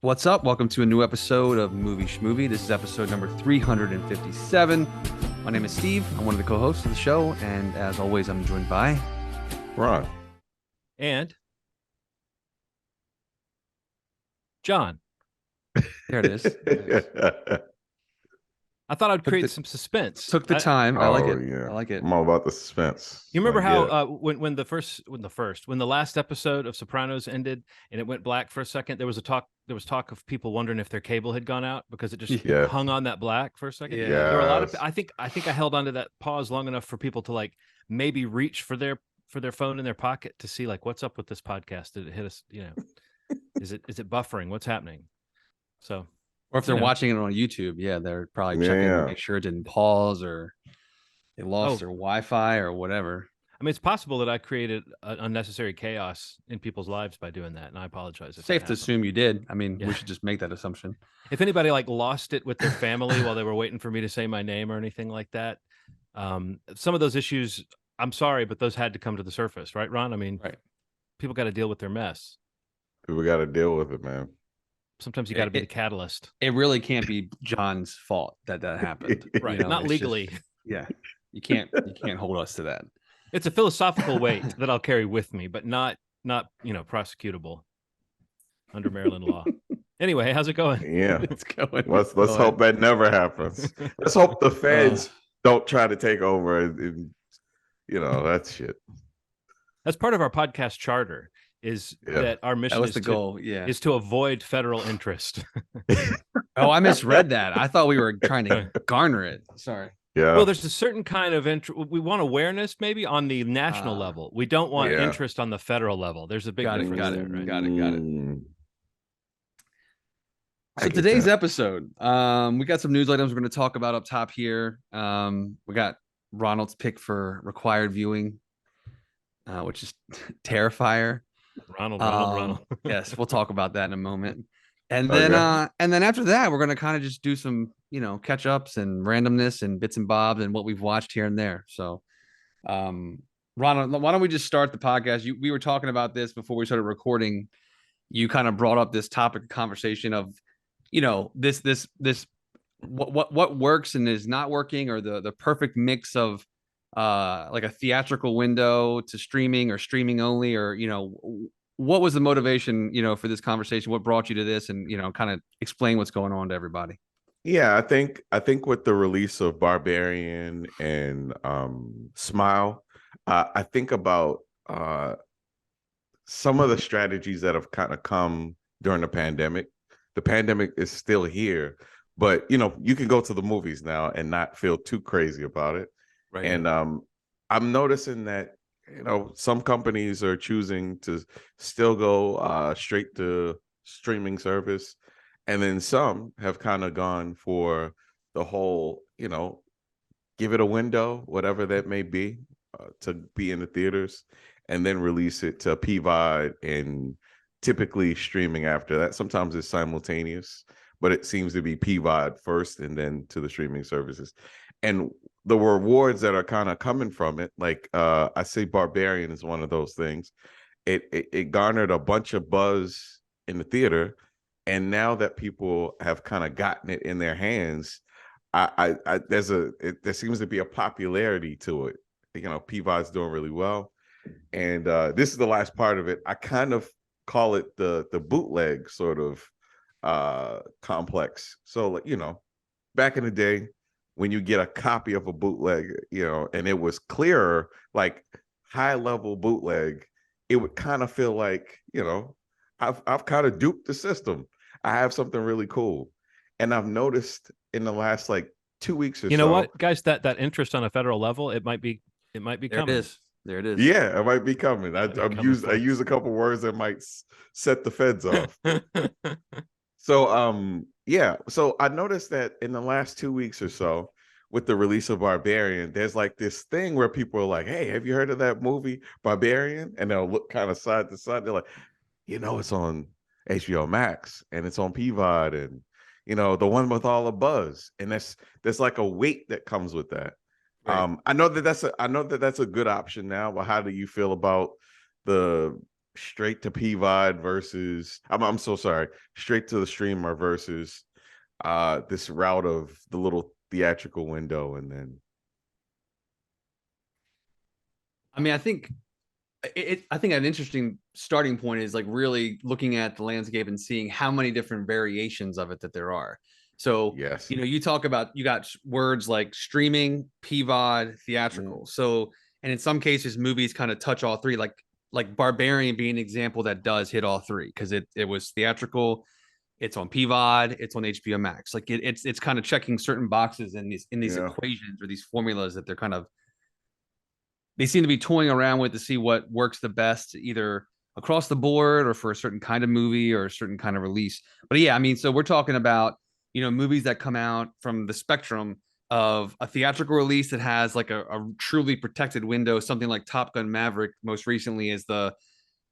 What's up? Welcome to a new episode of Movie Schmovie. This is episode number 357. My name is Steve. I'm one of the co-hosts of the show, and as always, I'm joined by Ron. And John. There it is. There it is. I thought I'd create some suspense. Took the time. I like it. Yeah. I like it. I'm all about the suspense. You remember how when the last episode of Sopranos ended and it went black for a second, there was talk of people wondering if their cable had gone out because it just hung on that black for a second. Yeah. There were a lot of I think I held onto that pause long enough for people to like maybe reach for their phone in their pocket to see like what's up with this podcast. Did it hit us, is it buffering? What's happening? So or if they're watching it on YouTube, they're probably checking to make sure it didn't pause or they lost their Wi-Fi or whatever. I mean, it's possible that I created unnecessary chaos in people's lives by doing that, and I apologize. Safe to assume you did. I mean, we should just make that assumption. If anybody like lost it with their family while they were waiting for me to say my name or anything like that, some of those issues, I'm sorry, but those had to come to the surface, right, Ron? I mean, people got to deal with their mess. We got to deal with it, man. Sometimes you got to be the catalyst. It really can't be John's fault that happened, right? Not legally. You can't hold us to that. It's a philosophical weight that I'll carry with me, but not prosecutable under Maryland law. Anyway, how's it going? Yeah, it's going. Let's hope that never happens. Let's hope the feds don't try to take over. And that shit. That's part of our podcast charter. Is that our mission? That was the goal. Is to avoid federal interest. Oh, I misread that. I thought we were trying to garner it. Sorry. Yeah. Well, there's a certain kind of interest. We want awareness maybe on the national level. We don't want interest on the federal level. There's a big difference there, right? Got it. So today's episode, we got some news items we're going to talk about up top here. We got Ronald's pick for required viewing, which is Terrifier. Ronald. Yes, we'll talk about that in a moment. And then after that, we're going to kind of just do some, catch ups and randomness and bits and bobs and what we've watched here and there. So, Ronald, why don't we just start the podcast? We were talking about this before we started recording. You kind of brought up this topic of conversation of, this what works and is not working, or the perfect mix of like a theatrical window to streaming or streaming only, or what was the motivation for this conversation? What brought you to this, and kind of explain what's going on to everybody. I think with the release of Barbarian and Smile, I think about some of the strategies that have kind of come during the pandemic. The pandemic is still here, but you can go to the movies now and not feel too crazy about it. Right. And I'm noticing that some companies are choosing to still go straight to streaming service, and then some have kind of gone for the whole give it a window, whatever that may be, to be in the theaters, and then release it to PVOD and typically streaming after that. Sometimes it's simultaneous, but it seems to be PVOD first and then to the streaming services. And the rewards that are kind of coming from it, like I say Barbarian is one of those things. It garnered a bunch of buzz in the theater, and now that people have kind of gotten it in their hands, there seems to be a popularity to it. PVOD's doing really well, and this is the last part of it. I kind of call it the bootleg sort of complex. So back in the day, when you get a copy of a bootleg, and it was clearer, like high level bootleg, it would kind of feel like, I've kind of duped the system. I have something really cool. And I've noticed in the last like 2 weeks or so. You know what, guys, that interest on a federal level, it might be coming. There it is. Yeah, it might be coming. I use a couple words that might set the feds off. So so I noticed that in the last 2 weeks or so, with the release of Barbarian, there's like this thing where people are like, hey, have you heard of that movie Barbarian? And they'll look kind of side to side. They're like, it's on HBO Max and it's on PVOD, and the one with all the buzz. And there's like a weight that comes with that. Right. I know that that's a good option now, but how do you feel about the straight to PVOD versus I'm so sorry, straight to the streamer versus this route of the little theatrical window, and then I mean, I think an interesting starting point is like really looking at the landscape and seeing how many different variations of it that there are. So, yes. you talk about, you got words like streaming, PVOD, theatrical. So, and in some cases, movies kind of touch all three, like Barbarian being an example that does hit all three because it was theatrical, it's on PVOD, it's on HBO Max. Like it's kind of checking certain boxes in these Yeah. equations or these formulas that they seem to be toying around with to see what works the best, either across the board or for a certain kind of movie or a certain kind of release. But yeah, I mean, so we're talking about, movies that come out from the spectrum of a theatrical release that has like a truly protected window. Something like Top Gun Maverick most recently is the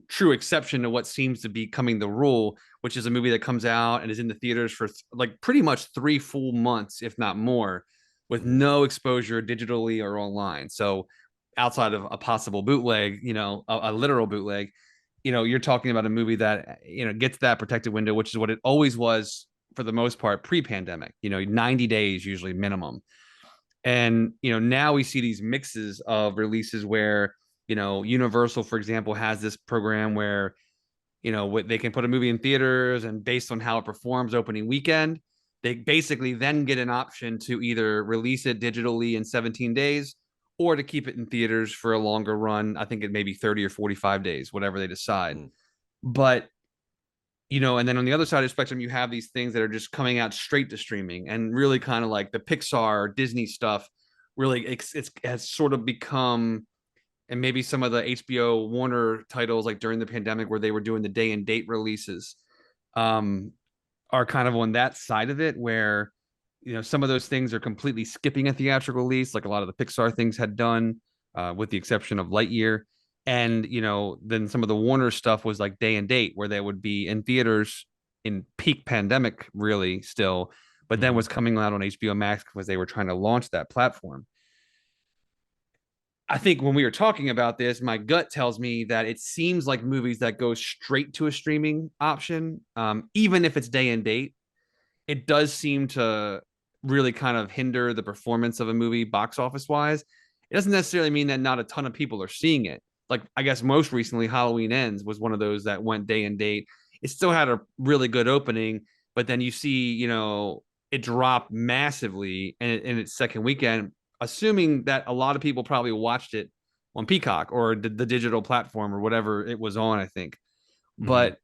true exception to what seems to be coming the rule, which is a movie that comes out and is in the theaters for like pretty much 3 full months, if not more, with no exposure digitally or online. So outside of a possible bootleg, a literal bootleg, you're talking about a movie that, gets that protected window, which is what it always was for the most part pre-pandemic, 90 days usually minimum. And, now we see these mixes of releases where, Universal, for example, has this program where, they can put a movie in theaters and based on how it performs opening weekend, they basically then get an option to either release it digitally in 17 days or to keep it in theaters for a longer run. I think it may be 30 or 45 days, whatever they decide. But, and then on the other side of the spectrum, you have these things that are just coming out straight to streaming and really kind of like the Pixar, Disney stuff. Really, it's has sort of become, and maybe some of the HBO Warner titles like during the pandemic where they were doing the day and date releases, are kind of on that side of it where, some of those things are completely skipping a theatrical release, like a lot of the Pixar things had done, with the exception of Lightyear. And, then some of the Warner stuff was like day and date where they would be in theaters in peak pandemic, really still, but then was coming out on HBO Max because they were trying to launch that platform. I think when we were talking about this, my gut tells me that it seems like movies that go straight to a streaming option, even if it's day and date, it does seem to really kind of hinder the performance of a movie box office wise. It doesn't necessarily mean that not a ton of people are seeing it. Like, I guess most recently, Halloween Ends was one of those that went day and date. It still had a really good opening, but then you see, it dropped massively in its second weekend, assuming that a lot of people probably watched it on Peacock or the digital platform or whatever it was on, I think. But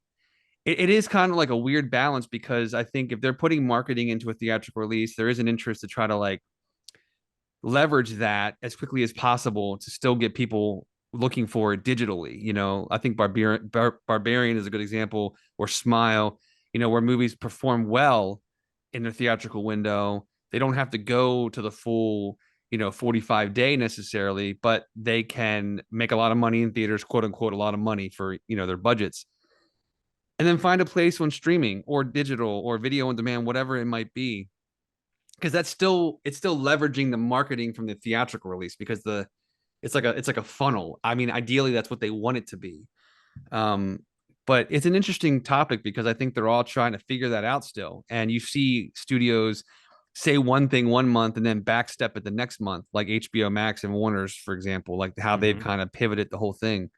it is kind of like a weird balance because I think if they're putting marketing into a theatrical release, there is an interest to try to like leverage that as quickly as possible to still get people looking for it digitally. I think Barbarian is a good example, or Smile, where movies perform well in their theatrical window. They don't have to go to the full, 45-day necessarily, but they can make a lot of money in theaters, quote unquote, a lot of money for, their budgets, and then find a place on streaming or digital or video on demand, whatever it might be. Because it's still leveraging the marketing from the theatrical release because it's like a funnel. I mean, ideally that's what they want it to be. But it's an interesting topic because I think they're all trying to figure that out still. And you see studios say one thing one month and then backstep it the next month, like HBO Max and Warner's, for example, like how they've kind of pivoted the whole thing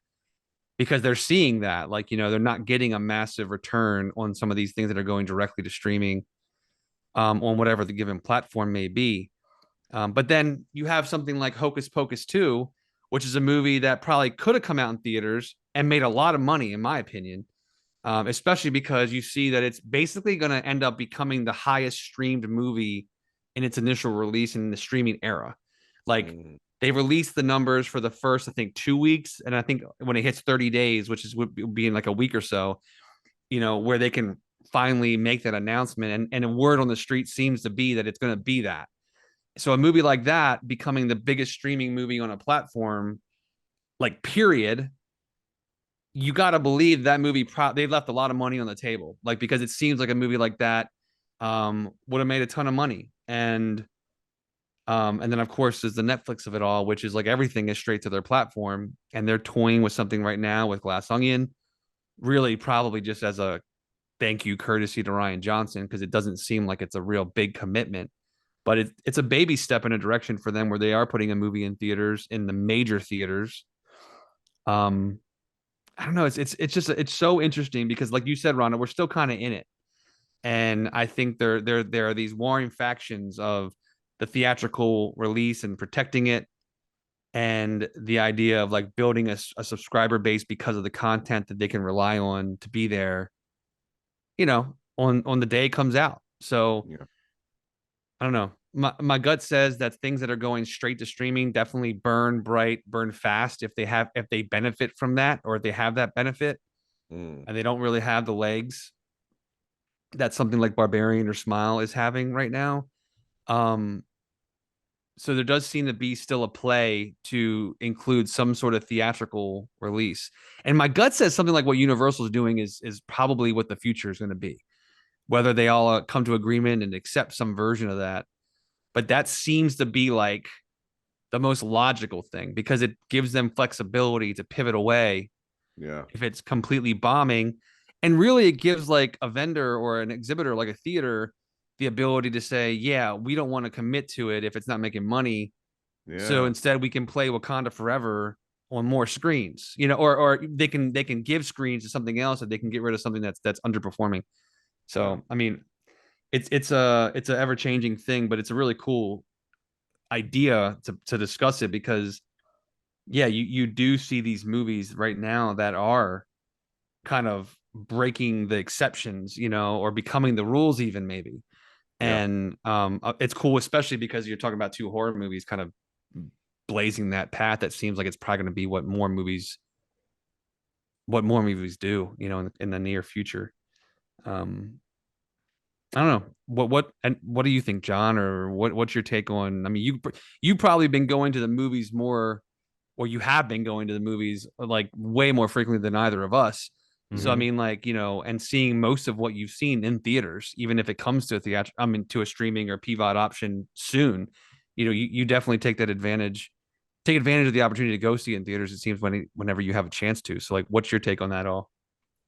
because they're seeing that, like, they're not getting a massive return on some of these things that are going directly to streaming, on whatever the given platform may be. But then you have something like Hocus Pocus 2, which is a movie that probably could have come out in theaters and made a lot of money, in my opinion, especially because you see that it's basically going to end up becoming the highest streamed movie in its initial release in the streaming era. Like, they released the numbers for the first, I think, 2 weeks. And I think when it hits 30 days, which would be in like a week or so, where they can finally make that announcement. And a word on the street seems to be that it's going to be that. So a movie like that becoming the biggest streaming movie on a platform, like, period, you got to believe that movie, they left a lot of money on the table, like, because it seems like a movie like that would have made a ton of money. And then, of course, there's the Netflix of it all, which is like everything is straight to their platform. And they're toying with something right now with Glass Onion, really probably just as a thank you courtesy to Rian Johnson, because it doesn't seem like it's a real big commitment. But it's a baby step in a direction for them where they are putting a movie in theaters, in the major theaters. Um, I don't know. It's just it's so interesting because, like you said, Rhonda, we're still kind of in it, and I think there are these warring factions of the theatrical release and protecting it, and the idea of like building a subscriber base because of the content that they can rely on to be there, on the day it comes out. So Yeah. I don't know. My gut says that things that are going straight to streaming definitely burn bright, burn fast if they benefit from that, or if they have that benefit, Mm. and they don't really have the legs that something like Barbarian or Smile is having right now. Um, so there does seem to be still a play to include some sort of theatrical release. And my gut says something like what Universal is doing is probably what the future is going to be. Whether they all come to agreement and accept some version of that, but that seems to be like the most logical thing because it gives them flexibility to pivot away Yeah. if it's completely bombing. And really, it gives like a vendor or an exhibitor like a theater the ability to say, yeah, we don't want to commit to it if it's not making money. So Yeah. instead, we can play Wakanda Forever on more screens, or they can give screens to something else, and they can get rid of something that's underperforming. So Yeah. I mean, it's a ever changing thing, but it's a really cool idea to discuss it because yeah, you do see these movies right now that are kind of breaking the exceptions, or becoming the rules even maybe. Yeah. And it's cool, especially because you're talking about two horror movies kind of blazing that path. That seems like it's probably going to be what more movies do, in the near future. Um, I don't know what do you think, John, or what's your take on? I mean, you probably been going to the movies more, or you have been going to the movies like way more frequently than either of us. So I Mhm. mean, like, and seeing most of what you've seen in theaters, even if it comes to a to a streaming or PVOD option soon, you definitely take advantage of the opportunity to go see it in theaters. It seems whenever you have a chance to. So like, what's your take on that all?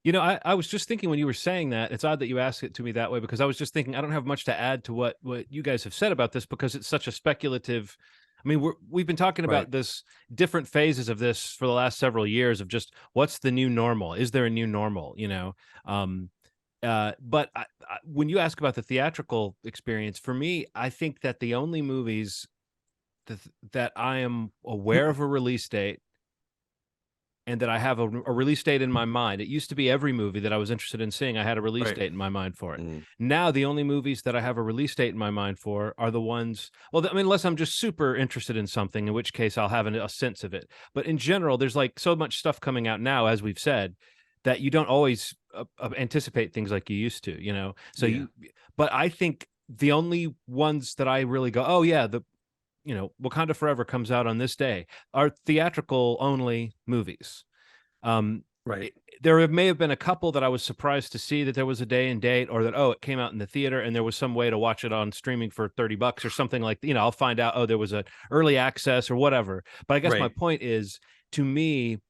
I was just thinking when you were saying that, it's odd that you asked it to me that way because I was just thinking I don't have much to add to what you guys have said about this because it's such a speculative. I mean, we've been talking Right. about this different phases of this for the last several years of just what's the new normal? Is there a new normal? But when you ask about the theatrical experience, for me, I think that the only movies that I am aware of a release date and that I have a release date in my mind. It used to be every movie that I was interested in seeing, I had a release Right. date in my mind for it. Mm. Now, the only movies that I have a release date in my mind for are the ones, well, I mean, unless I'm just super interested in something, in which case I'll have a sense of it. But in general, there's like so much stuff coming out now, as we've said, that you don't always anticipate things like you used to, So Yeah. but I think the only ones that I really go, oh yeah, Wakanda Forever comes out on this day, are theatrical only movies. Right. There may have been a couple that I was surprised to see that there was a day and date, or that it came out in the theater and there was some way to watch it on streaming for $30 or something like. I'll find out. There was a early access or whatever. But I guess my Right. point is, to me,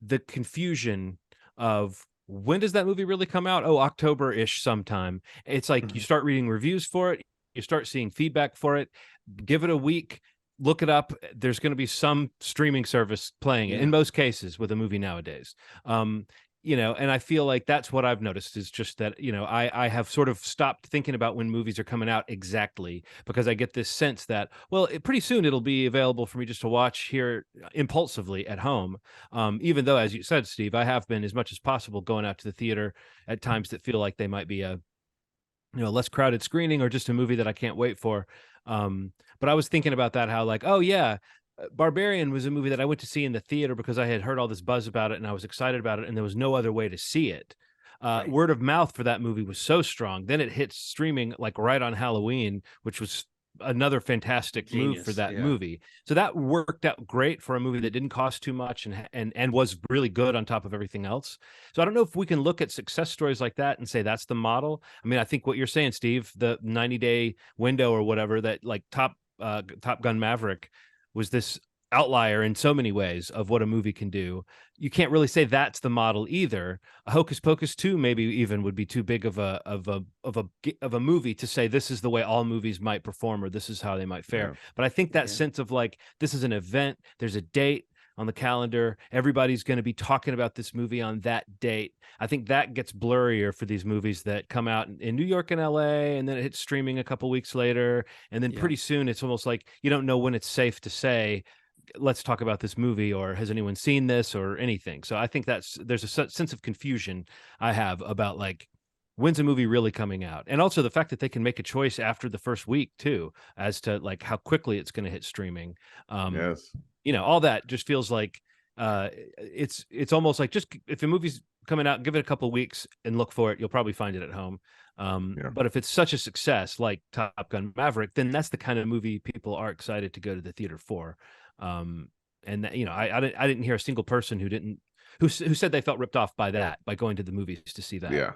the confusion of when does that movie really come out? Oh, October-ish sometime. It's like you Mhm. start reading reviews for it, you start seeing feedback for it, give it a week, look it up. There's going to be some streaming service playing it in Yeah. most cases with a movie nowadays. And I feel like that's what I've noticed is just that, I have sort of stopped thinking about when movies are coming out exactly because I get this sense that, well, pretty soon it'll be available for me just to watch here impulsively at home. Even though, as you said, Steve, I have been as much as possible going out to the theater at times that feel like they might be a less crowded screening or just a movie that I can't wait for. But I was thinking about that, how like, oh yeah, Barbarian was a movie that I went to see in the theater because I had heard all this buzz about it and I was excited about it and there was no other way to see it. Right. Word of mouth for that movie was so strong. Then it hit streaming like right on Halloween, which was another fantastic move for Genius. that Yeah. movie. So that worked out great for a movie that didn't cost too much and was really good on top of everything else. So I don't know if we can look at success stories like that and say that's the model. I mean, I think what you're saying, Steve, the 90-day window or whatever that like Top Gun Maverick was this outlier in so many ways of what a movie can do. You can't really say that's the model either. Hocus Pocus 2 maybe even would be too big of a movie to say this is the way all movies might perform or this is how they might fare. Yeah. But I think that sense of like, this is an event, there's a date on the calendar, everybody's going to be talking about this movie on that date. I think that gets blurrier for these movies that come out in New York and LA, and then it hits streaming a couple weeks later, and then pretty soon it's almost like you don't know when it's safe to say, let's talk about this movie, or has anyone seen this or anything. So I think there's a sense of confusion I have about like, when's a movie really coming out? And also the fact that they can make a choice after the first week too, as to like how quickly it's going to hit streaming. Yes. You know, all that just feels like it's almost like, just if a movie's coming out, give it a couple of weeks and look for it. You'll probably find it at home. But if it's such a success like Top Gun Maverick, then that's the kind of movie people are excited to go to the theater for. And that, you know, I didn't hear a single person who said they felt ripped off by that, by going to the movies to see that. Yeah.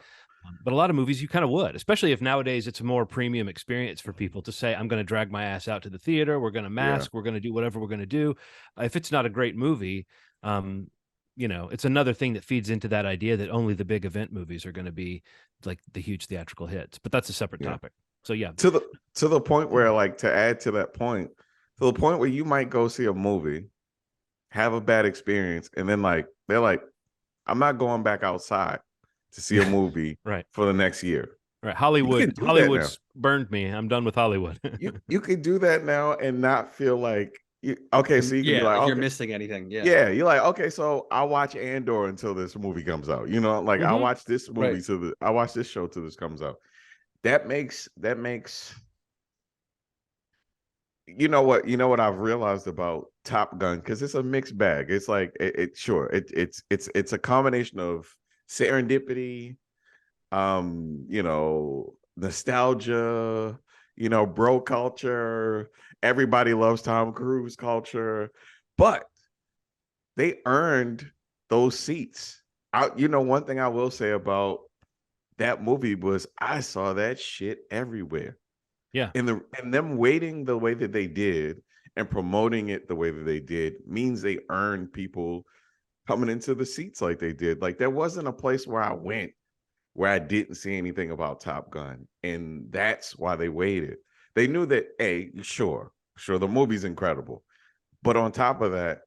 But a lot of movies you kind of would, especially if nowadays it's a more premium experience for people to say, I'm going to drag my ass out to the theater. We're going to mask. We're going to do whatever we're going to do. If it's not a great movie, you know, it's another thing that feeds into that idea that only the big event movies are going to be like the huge theatrical hits. But that's a separate topic. So yeah, to the point where, like, to add to that point, to the point where you might go see a movie, have a bad experience, and then like they're like, I'm not going back outside to see a movie right for the next year. Right. Hollywood's burned me. I'm done with Hollywood. you could do that now and not feel like okay, so you can be like, if you're okay, missing anything. Yeah, you're like, okay, so I'll watch Andor until this movie comes out. You know, like I'll watch this movie I watch this show till this comes out. That makes you know what I've realized about Top Gun, because it's a mixed bag. It's like it's a combination of serendipity, you know, nostalgia, you know, bro culture, everybody loves Tom Cruise culture, but they earned those seats. You know, one thing I will say about that movie was I saw that shit everywhere. Yeah. And them waiting the way that they did and promoting it the way that they did means they earned people coming into the seats like they did. Like, there wasn't a place where I went where I didn't see anything about Top Gun. And that's why they waited. They knew that, sure, the movie's incredible. But on top of that,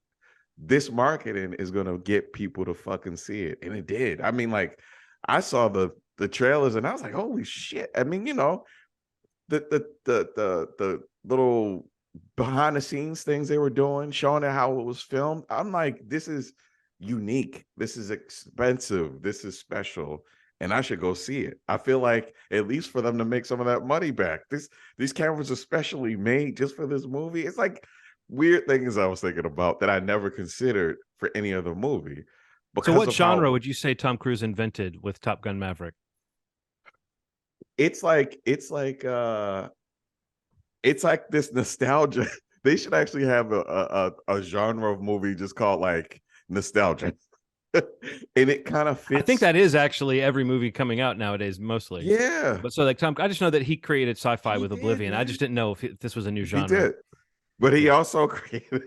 this marketing is going to get people to fucking see it. And it did. I mean, like, I saw the trailers and I was like, holy shit. I mean, you know, the little behind the scenes things they were doing, showing it how it was filmed. I'm like, this is unique. This is expensive. This is special. And I should go see it. I feel like, at least for them to make some of that money back. These cameras are specially made just for this movie. It's like weird things I was thinking about that I never considered for any other movie. So what genre would you say Tom Cruise invented with Top Gun Maverick? It's like this nostalgia. They should actually have a genre of movie just called like nostalgia. And it kind of fits. I think that is actually every movie coming out nowadays, mostly. Yeah. But so like I just know that he created sci-fi with Oblivion. Man. I just didn't know if this was a new genre. He did. But he also created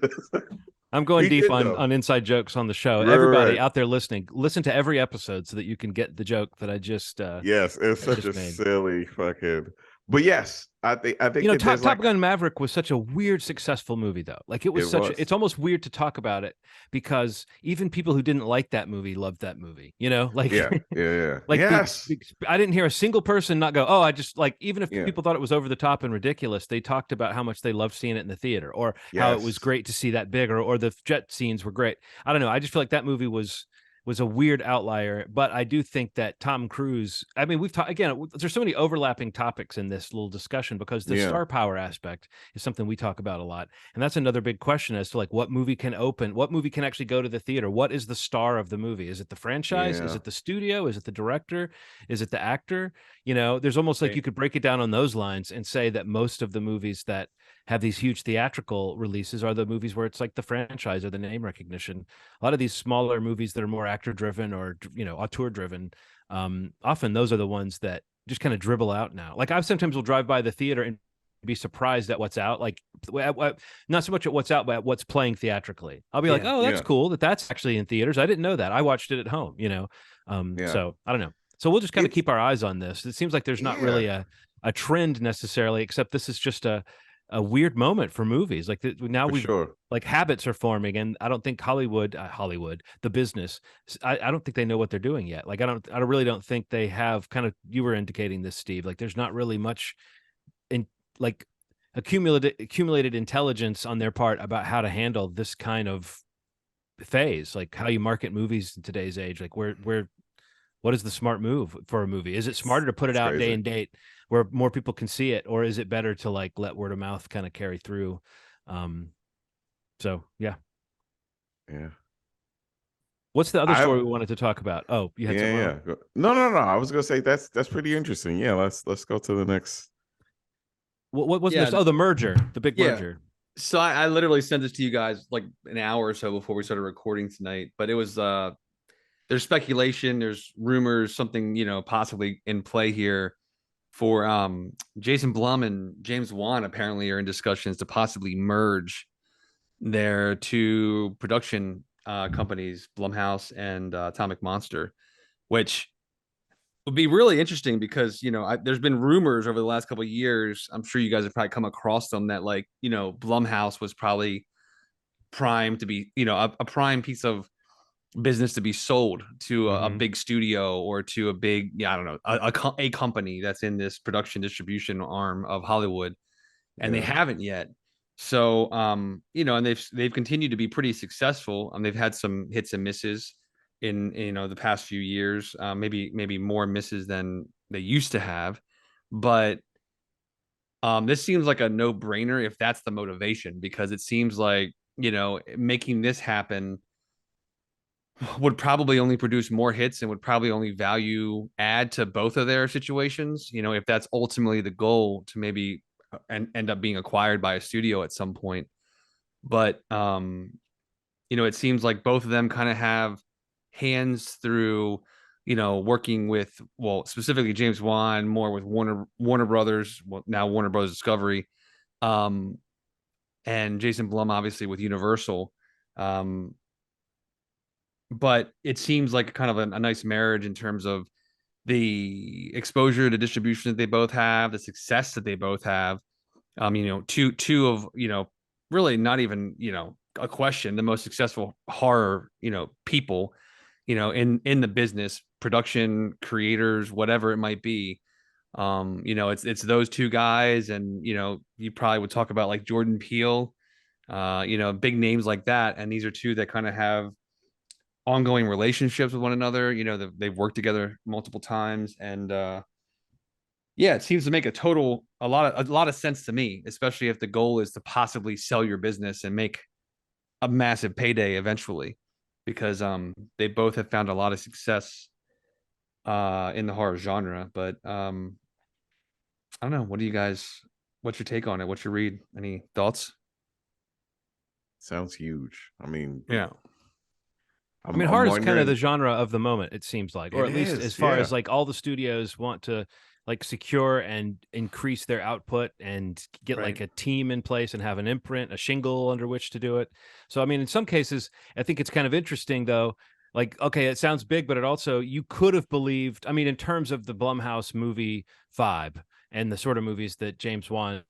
I'm going deep on inside jokes on the show. Everybody out there listening, listen to every episode so that you can get the joke that I just yes, it's such a silly fucking. But yes, I think you know, Top Gun Maverick was such a weird, successful movie, though. Like it was it's almost weird to talk about it because even people who didn't like that movie loved that movie. You know, like yeah. Like yes. I didn't hear a single person not go, oh, I just like, even if people thought it was over the top and ridiculous, they talked about how much they loved seeing it in the theater, or how it was great to see that big, or the jet scenes were great. I don't know. I just feel like that movie was a weird outlier, but I do think that Tom Cruise, I mean, we've talked again, there's so many overlapping topics in this little discussion because the star power aspect is something we talk about a lot. And that's another big question as to like what movie can actually go to the theater? What is the star of the movie? Is it the franchise? Is it the studio? Is it the director? Is it the actor? You know, there's almost like you could break it down on those lines and say that most of the movies that have these huge theatrical releases are the movies where it's like the franchise or the name recognition. A lot of these smaller movies that are more actor driven or, you know, auteur driven, often those are the ones that just kind of dribble out now. Like I sometimes will drive by the theater and be surprised at what's out, like not so much at what's out, but at what's playing theatrically. I'll be like, oh, that's cool that's actually in theaters. I didn't know that. I watched it at home, So I don't know. So we'll just kind of keep our eyes on this. It seems like there's not really a trend necessarily, except this is just a weird moment for movies. Like now like habits are forming, and I don't think Hollywood, the business, I don't think they know what they're doing yet. Like I really don't think they have, kind of, you were indicating this, Steve, like there's not really much in like accumulated intelligence on their part about how to handle this kind of phase, like how you market movies in today's age. Like what is the smart move for a movie? Is it smarter to put it out day and date where more people can see it, or is it better to like let word of mouth kind of carry through? So yeah. What's the other story we wanted to talk about? Oh, you had No. I was gonna say that's pretty interesting. Yeah, let's go to the next. What was this? Oh, the merger, the big merger. So I literally sent this to you guys like an hour or so before we started recording tonight, but it was there's speculation, there's rumors, something, possibly in play here for Jason Blum and James Wan apparently are in discussions to possibly merge their two production companies, Blumhouse and Atomic Monster, which would be really interesting because, there's been rumors over the last couple of years. I'm sure you guys have probably come across them that like, Blumhouse was probably primed to be, a prime piece of business to be sold to a big studio or to a big, I don't know, a company that's in this production distribution arm of Hollywood, and they haven't yet. So, and they've continued to be pretty successful. They've had some hits and misses in the past few years, maybe more misses than they used to have, but this seems like a no-brainer if that's the motivation, because it seems like making this happen would probably only produce more hits and would probably only value add to both of their situations. If that's ultimately the goal, to maybe end up being acquired by a studio at some point. But it seems like both of them kind of have hands through, working with, well, specifically James Wan more with Warner Brothers, well, now Warner Brothers Discovery, and Jason Blum obviously with Universal. But it seems like kind of a nice marriage in terms of the exposure to distribution that they both have, the success that they both have. Two of, really not even, a question, the most successful horror, people, in the business, production, creators, whatever it might be. It's those two guys, and, you probably would talk about like Jordan Peele, big names like that. And these are two that kind of have ongoing relationships with one another. They've worked together multiple times, and it seems to make a lot of sense to me, especially if the goal is to possibly sell your business and make a massive payday eventually, because they both have found a lot of success in the horror genre. But I don't know, what's your take on it? What's your read? Any thoughts? Sounds huge. I mean, horror is kind of the genre of the moment, it seems like, or at least as far as like all the studios want to like secure and increase their output and get like a team in place and have an imprint, a shingle under which to do it. So, I mean, in some cases, I think it's kind of interesting though. Like, okay, it sounds big, but it also, you could have believed, I mean, in terms of the Blumhouse movie vibe and the sort of movies that James Wan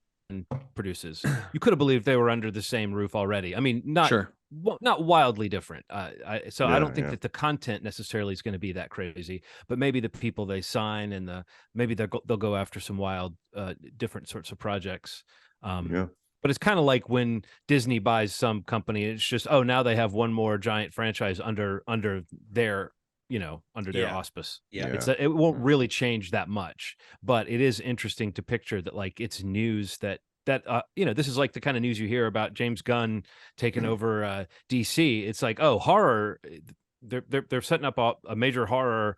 produces, you could have believed they were under the same roof already. I mean, not wildly different. I don't think that the content necessarily is going to be that crazy, but maybe the people they sign and maybe they'll go after some wild, different sorts of projects. But it's kind of like when Disney buys some company, it's just, oh, now they have one more giant franchise under their their auspice. It won't really change that much, but it is interesting to picture that like it's news that this is like the kind of news you hear about James Gunn taking over DC. It's like, oh, horror, they're setting up a major horror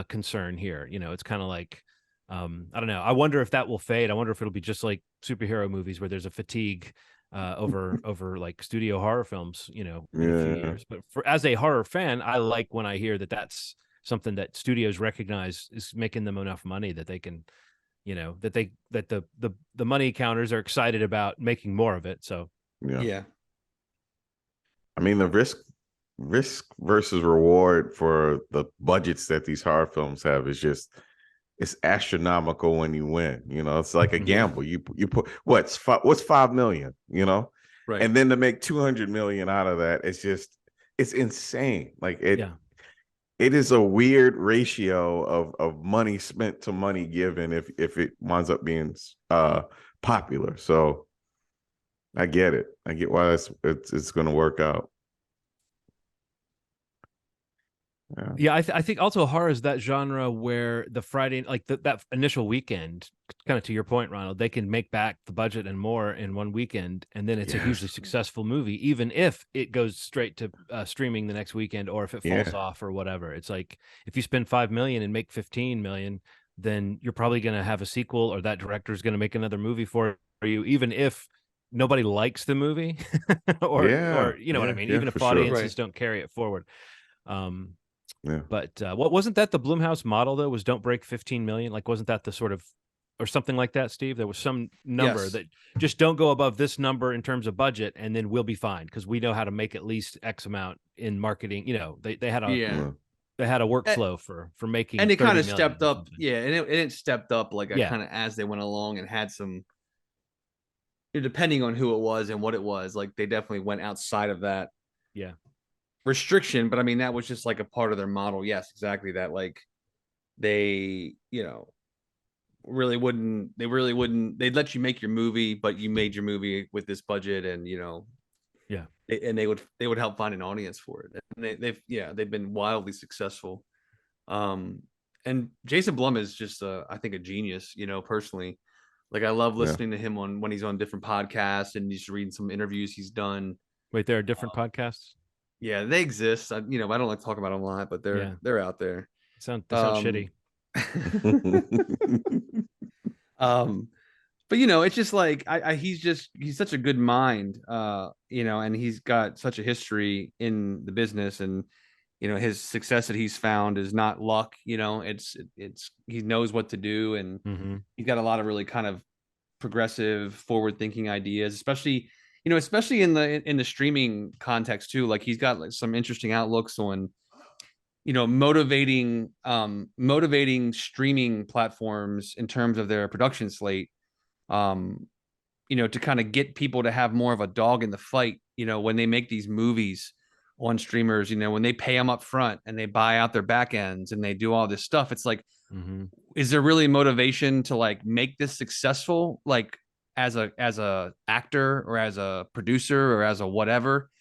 concern here. It's kind of like, I don't know. I wonder if that will fade. I wonder if it'll be just like superhero movies where there's a fatigue over like studio horror films, in a few years. But as a horror fan, I like when I hear that that's something that studios recognize is making them enough money that they can you know, that the money counters are excited about making more of it. So Yeah. I mean, the risk versus reward for the budgets that these horror films have is just, it's astronomical when you win. You know, it's like a gamble. You put what's 5 million, you know, Right. and then to make 200 million out of that, it's insane. Like it is a weird ratio of money spent to money given if it winds up being popular. So I get it. I get why it's going to work out. Yeah, I think also horror is that genre where the Friday, like that initial weekend, kind of to your point, Ronald, they can make back the budget and more in one weekend, and then it's a hugely successful movie, even if it goes straight to streaming the next weekend, or if it falls off or whatever. It's like if you spend 5 million and make 15 million, then you're probably going to have a sequel, or that director is going to make another movie for you, even if nobody likes the movie, or you know what I mean, even if audiences don't carry it forward. But what wasn't that the Blumhouse model though? Was don't break 15 million? Like, wasn't that the sort of, or something like that, Steve? There was some number that just don't go above this number in terms of budget, and then we'll be fine because we know how to make at least X amount in marketing. You know, they had a they had a workflow for making, and it kind of stepped up. Yeah, and it stepped up like kind of as they went along and had some, depending on who it was and what it was. Like they definitely went outside of that. Yeah. Restriction, but I mean that was just like a part of their model. Yes, exactly that. Like they, really wouldn't. They'd let you make your movie, but you made your movie with this budget, and and they would help find an audience for it. And they've been wildly successful. And Jason Blum is just I think a genius. Personally, like I love listening to him when he's on different podcasts and just reading some interviews he's done. Wait, there are different podcasts? Yeah, they exist. I don't like to talk about them a lot, but they're out there. They sound shitty. But it's just like he's such a good mind, and he's got such a history in the business, and his success that he's found is not luck. It's he knows what to do, and he's got a lot of really kind of progressive, forward-thinking ideas, especially in the streaming context too. Like he's got like some interesting outlooks on, motivating streaming platforms in terms of their production slate, to kind of get people to have more of a dog in the fight, when they make these movies on streamers, when they pay them up front and they buy out their back ends and they do all this stuff. It's like, is there really motivation to like make this successful, like as a actor or as a producer or as a whatever,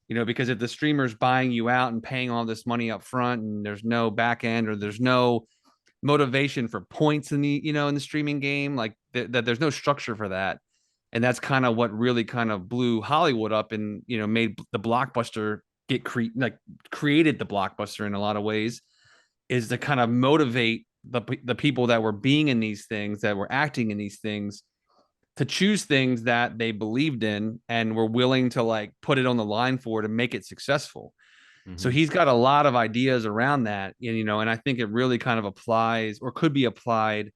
because if the streamer's buying you out and paying all this money up front and there's no back end, or there's no motivation for points in the, in the streaming game, like that there's no structure for that. And that's kind of what really kind of blew Hollywood up and, made the blockbuster created the blockbuster in a lot of ways, is to kind of motivate the people that were being in these things, that were acting in these things, to choose things that they believed in and were willing to like put it on the line for to make it successful. So he's got a lot of ideas around that, and I think it really kind of applies, or could be applied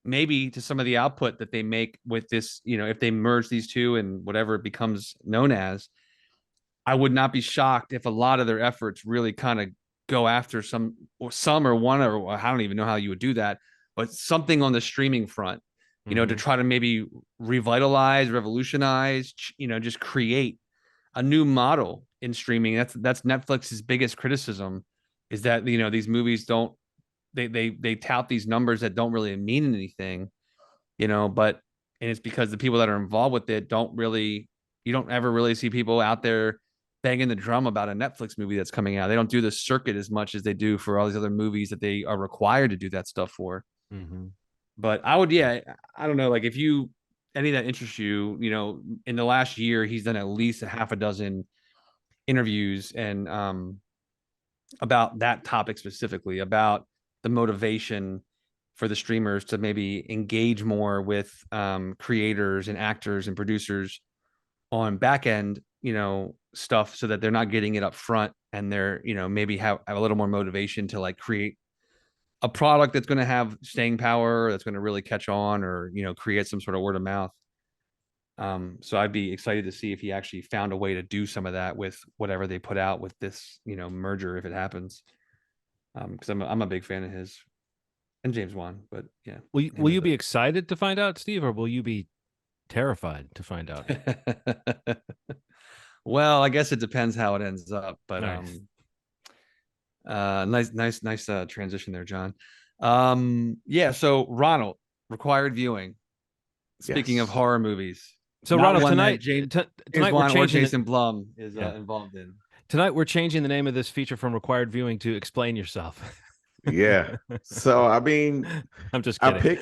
maybe to some of the output that they make with this, if they merge these two and whatever it becomes known as. I would not be shocked if a lot of their efforts really kind of go after some or one, or I don't even know how you would do that, but something on the streaming front, to try to maybe revitalize, revolutionize, just create a new model in streaming. That's Netflix's biggest criticism, is that, these movies don't, they tout these numbers that don't really mean anything, but, and it's because the people that are involved with it you don't ever really see people out there banging the drum about a Netflix movie that's coming out. They don't do the circuit as much as they do for all these other movies that they are required to do that stuff for. But I don't know, like if any that interests you, in the last year, he's done at least a half a dozen interviews and about that topic specifically, about the motivation for the streamers to maybe engage more with creators and actors and producers on back end, stuff, so that they're not getting it up front, and they're, maybe have a little more motivation to like create a product that's going to have staying power, that's going to really catch on, or create some sort of word of mouth. So I'd be excited to see if he actually found a way to do some of that with whatever they put out with this merger, if it happens. Because I'm a big fan of his and James Wan, but yeah. Will you be excited to find out, Steve, or will you be terrified to find out? Well, I guess it depends how it ends up, but nice transition there, John. Yeah, so Ronald, required viewing. Speaking of horror movies, so Ronald, tonight we're changing Jason Blum is involved in. Tonight we're changing the name of this feature from required viewing to explain yourself. Yeah. So I mean, I'm just kidding.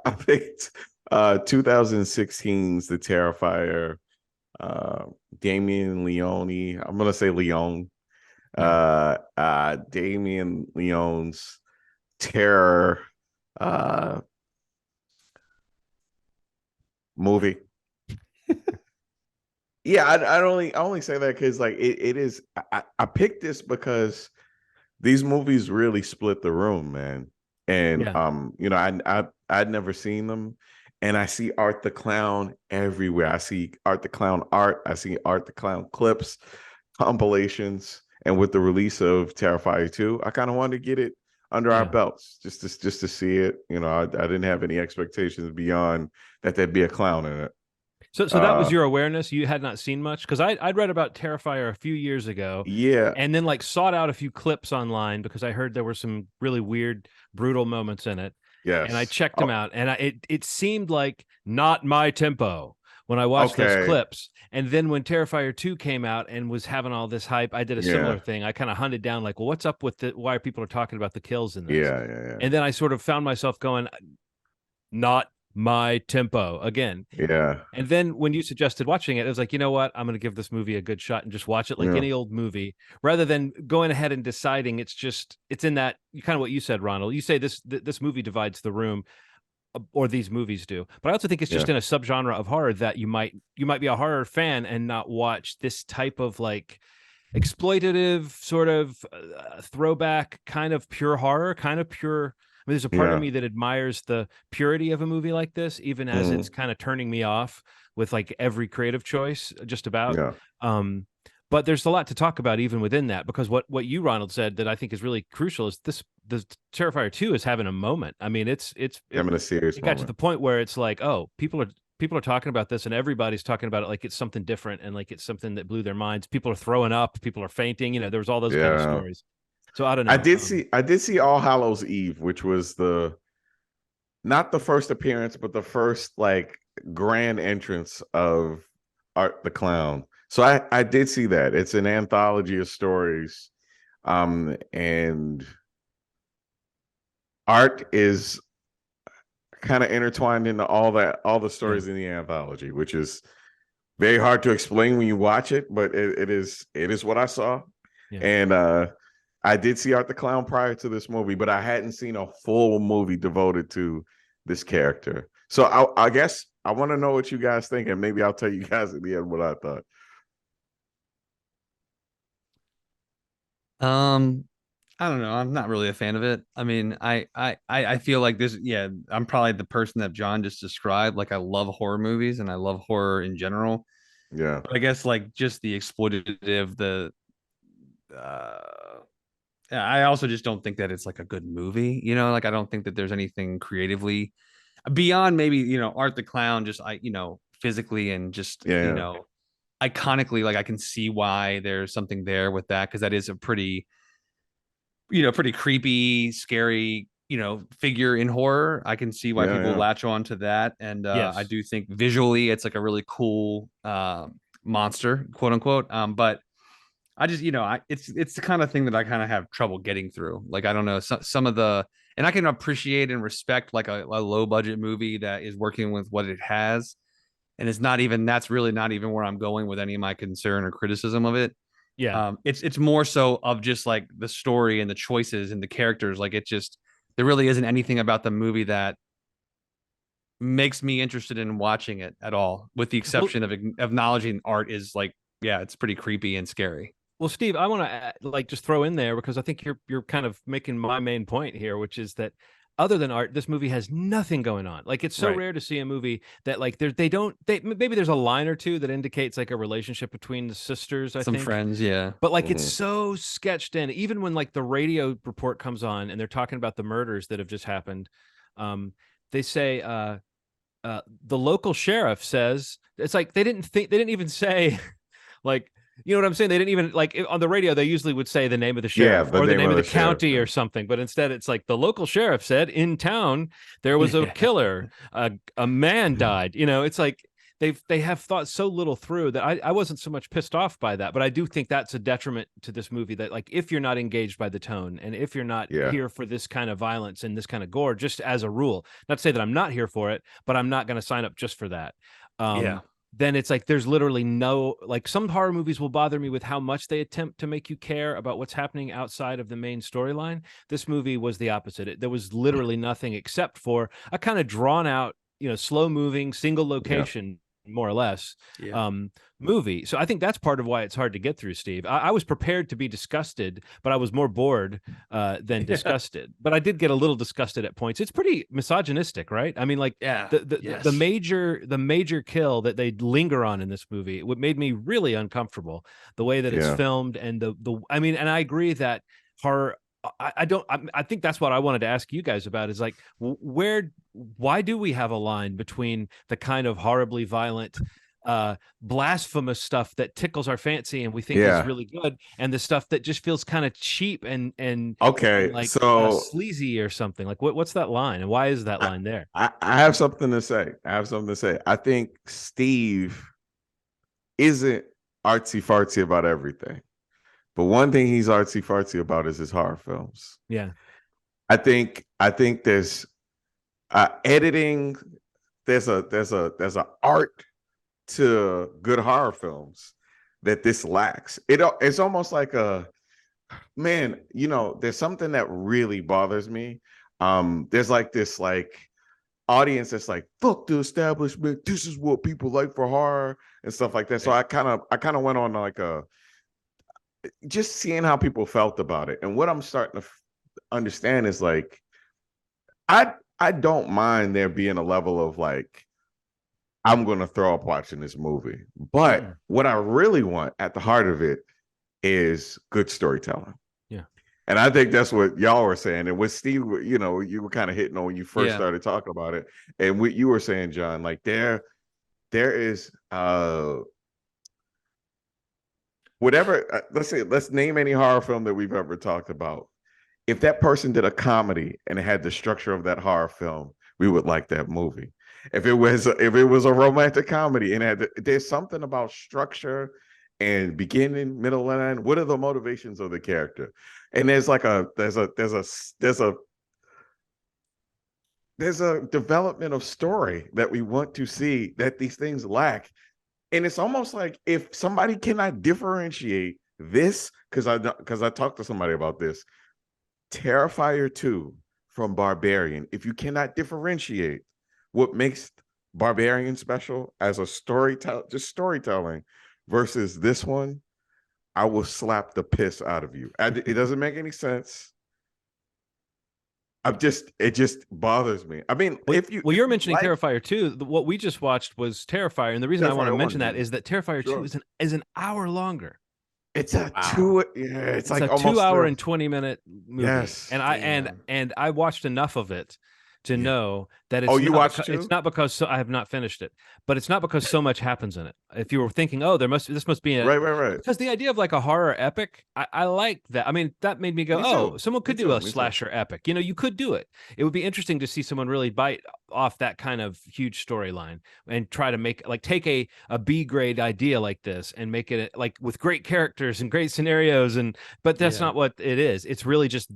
I picked 2016's The Terrifier, Damien Leone. I'm gonna say Leone. Damien Leone's terror movie. Yeah, I only say that because like it is. I picked this because these movies really split the room, man. And I'd never seen them, and I see Art the Clown everywhere. I see Art the Clown art. I see Art the Clown clips, compilations, and with the release of Terrifier 2, I kind of wanted to get it under our belts just to see it. I didn't have any expectations beyond that there'd be a clown in it. So that was your awareness. You had not seen much, because I'd read about Terrifier a few years ago. Yeah, and then like sought out a few clips online because I heard there were some really weird, brutal moments in it. Yes, and I checked them out, and it seemed like not my tempo when I watched those clips. And then when Terrifier 2 came out and was having all this hype, I did a similar thing. I kind of hunted down like, well, what's up with why people are talking about the kills in this? Yeah. And then I sort of found myself going, not my tempo again. Yeah. And then when you suggested watching it, it was like, you know what? I'm going to give this movie a good shot and just watch it like any old movie, rather than going ahead and deciding it's in that kind of what you said, Ronald. You say this movie divides the room, or these movies do. But I also think it's just in a subgenre of horror that you might be a horror fan and not watch this type of like exploitative sort of throwback kind of pure horror, kind of pure. I mean, there's a part of me that admires the purity of a movie like this, even as it's kind of turning me off with like every creative choice just about. Yeah. But there's a lot to talk about even within that, because what you, Ronald, said that I think is really crucial is the Terrifier 2 is having a moment. I mean, it's having a serious moment. Got to the point where it's like, oh, people are talking about this, and everybody's talking about it like it's something different and like it's something that blew their minds. People are throwing up, people are fainting. There was all those kind of stories. So I don't know. I did see All Hallows Eve, which was not the first appearance, but the first like grand entrance of Art the Clown. So I did see that. It's an anthology of stories, and Art is kind of intertwined into all the stories in the anthology, which is very hard to explain when you watch it, but it is what I saw. And I did see Art the Clown prior to this movie, but I hadn't seen a full movie devoted to this character. So I guess I want to know what you guys think, and maybe I'll tell you guys at the end what I thought. I don't know. I'm not really a fan of it. I mean, I feel like this. Yeah, I'm probably the person that John just described. Like, I love horror movies and I love horror in general. Yeah, but I guess like just the exploitative, I also just don't think that it's like a good movie. Like I don't think that there's anything creatively beyond maybe Art the Clown. Just physically and just iconically, like I can see why there's something there with that, because that is a pretty creepy, scary, figure in horror. I can see why people latch on to that. And I do think visually it's like a really cool monster, quote unquote. But I just, it's the kind of thing that I kind of have trouble getting through. Like, I don't know, some of the, and I can appreciate and respect like a low budget movie that is working with what it has. And that's really not even where I'm going with any of my concern or criticism of it. Yeah. It's more so of just like the story and the choices and the characters. Like, there really isn't anything about the movie that makes me interested in watching it at all, with the exception of acknowledging Art is like, yeah, it's pretty creepy and scary. Well, Steve, I want to like just throw in there because I think you're kind of making my main point here, which is that other than art, this movie has nothing going on. Like it's so Right. rare to see a movie that like they maybe there's a line or two that indicates like a relationship between the sisters, I Some think. friends, yeah. But like it's so sketched in. Even when like the radio report comes on and they're talking about the murders that have just happened, they say the local sheriff says it's like they didn't even say like, you know what I'm saying? They didn't even like on the radio. They usually would say the name of the sheriff or the name of the county or something. But instead, it's like the local sheriff said in town there was a killer, a man died. You know, it's like they have thought so little through that I wasn't so much pissed off by that. But I do think that's a detriment to this movie. That like if you're not engaged by the tone and if you're not here for this kind of violence and this kind of gore, just as a rule, not to say that I'm not here for it, but I'm not going to sign up just for that. Then it's like there's literally no, like some horror movies will bother me with how much they attempt to make you care about what's happening outside of the main storyline. This movie was the opposite. There was literally nothing except for a kind of drawn out, you know, slow moving single location, more or less, movie. So I think that's part of why it's hard to get through, Steve. I was prepared to be disgusted, but I was more bored than disgusted. But I did get a little disgusted at points. It's pretty misogynistic, right? I mean, like the major kill that they linger on in this movie, what made me really uncomfortable, the way that it's filmed and the I mean, and I agree that horror. I think that's what I wanted to ask you guys about is like, why do we have a line between the kind of horribly violent, blasphemous stuff that tickles our fancy and we think is really good, and the stuff that just feels kind of cheap and like sleazy or something? Like what's that line and why is that line there? I have something to say. I think Steve isn't artsy fartsy about everything. But one thing he's artsy fartsy about is his horror films. Yeah, I think there's editing. There's a art to good horror films that this lacks. It's almost like man. You know, there's something that really bothers me. There's like this audience that's like, fuck the establishment. This is what people like for horror and stuff like that. So I kind of went on like just seeing how people felt about it. And what I'm starting to understand is like, I don't mind there being a level of like, I'm going to throw up watching this movie. But what I really want at the heart of it is good storytelling. Yeah. And I think that's what y'all were saying. And with Steve, you know, you were kind of hitting on when you first started talking about it. And what you were saying, John, like there is whatever, let's name any horror film that we've ever talked about. If that person did a comedy and it had the structure of that horror film, we would like that movie. If it was a romantic comedy and there's something about structure and beginning, middle, and end. What are the motivations of the character? And there's a development of story that we want to see that these things lack. And it's almost like if somebody cannot differentiate this, because I talked to somebody about this, Terrifier 2 from Barbarian, if you cannot differentiate what makes Barbarian special as a storytelling versus this one, I will slap the piss out of you. It doesn't make any sense. It just bothers me. I mean, you're mentioning Terrifier 2. What we just watched was Terrifier, and the reason I want to mention that is that Terrifier 2 is an hour longer. It's a 2. Yeah, it's like a 2 hour and 20-minute movie. Yes, and I watched enough of it to know that it's it's not because I have not finished it, but it's not because so much happens in it. If you were thinking, this must be right, because the idea of like a horror epic, I like that. I mean, that made me go, someone could do a slasher epic. You know, you could do it. It would be interesting to see someone really bite off that kind of huge storyline and try to take a B grade idea like this and make it like with great characters and great scenarios, but that's not what it is. It's really just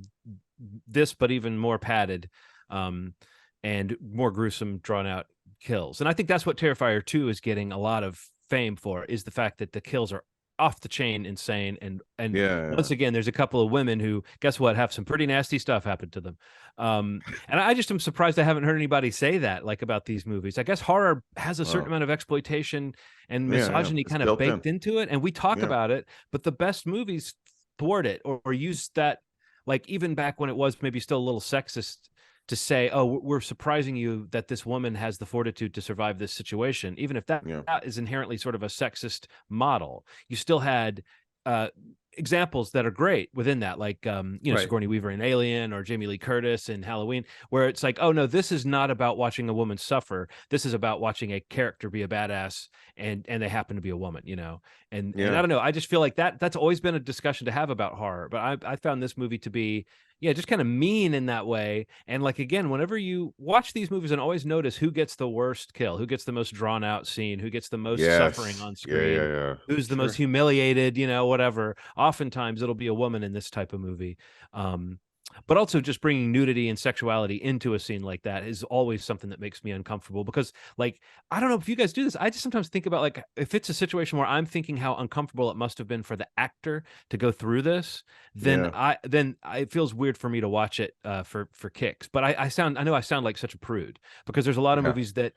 this, but even more padded. And more gruesome, drawn out kills. And I think that's what Terrifier 2 is getting a lot of fame for, is the fact that the kills are off the chain insane. And Yeah. once again, there's a couple of women who, guess what, have some pretty nasty stuff happen to them. And I just am surprised I haven't heard anybody say that, like, about these movies. I guess horror has a certain amount of exploitation and misogyny kind of baked into it, and we talk about it, but the best movies thwart it or use that, like, even back when it was maybe still a little sexist, to say, oh, we're surprising you that this woman has the fortitude to survive this situation, even if that is inherently sort of a sexist model. You still had examples that are great within that, like Sigourney Weaver in Alien, or Jamie Lee Curtis in Halloween, where it's like, oh no, this is not about watching a woman suffer. This is about watching a character be a badass, and they happen to be a woman, And I don't know, I just feel like that's always been a discussion to have about horror, but I found this movie to be just kind of mean in that way. And like, again, whenever you watch these movies and always notice who gets the worst kill, who gets the most drawn out scene, who gets the most suffering on screen, who's the most humiliated, whatever. Oftentimes it'll be a woman in this type of movie. But also just bringing nudity and sexuality into a scene like that is always something that makes me uncomfortable, because, like, I don't know if you guys do this. I just sometimes think about, like, if it's a situation where I'm thinking how uncomfortable it must have been for the actor to go through this, then it feels weird for me to watch it for kicks. But I know I sound like such a prude, because there's a lot of movies that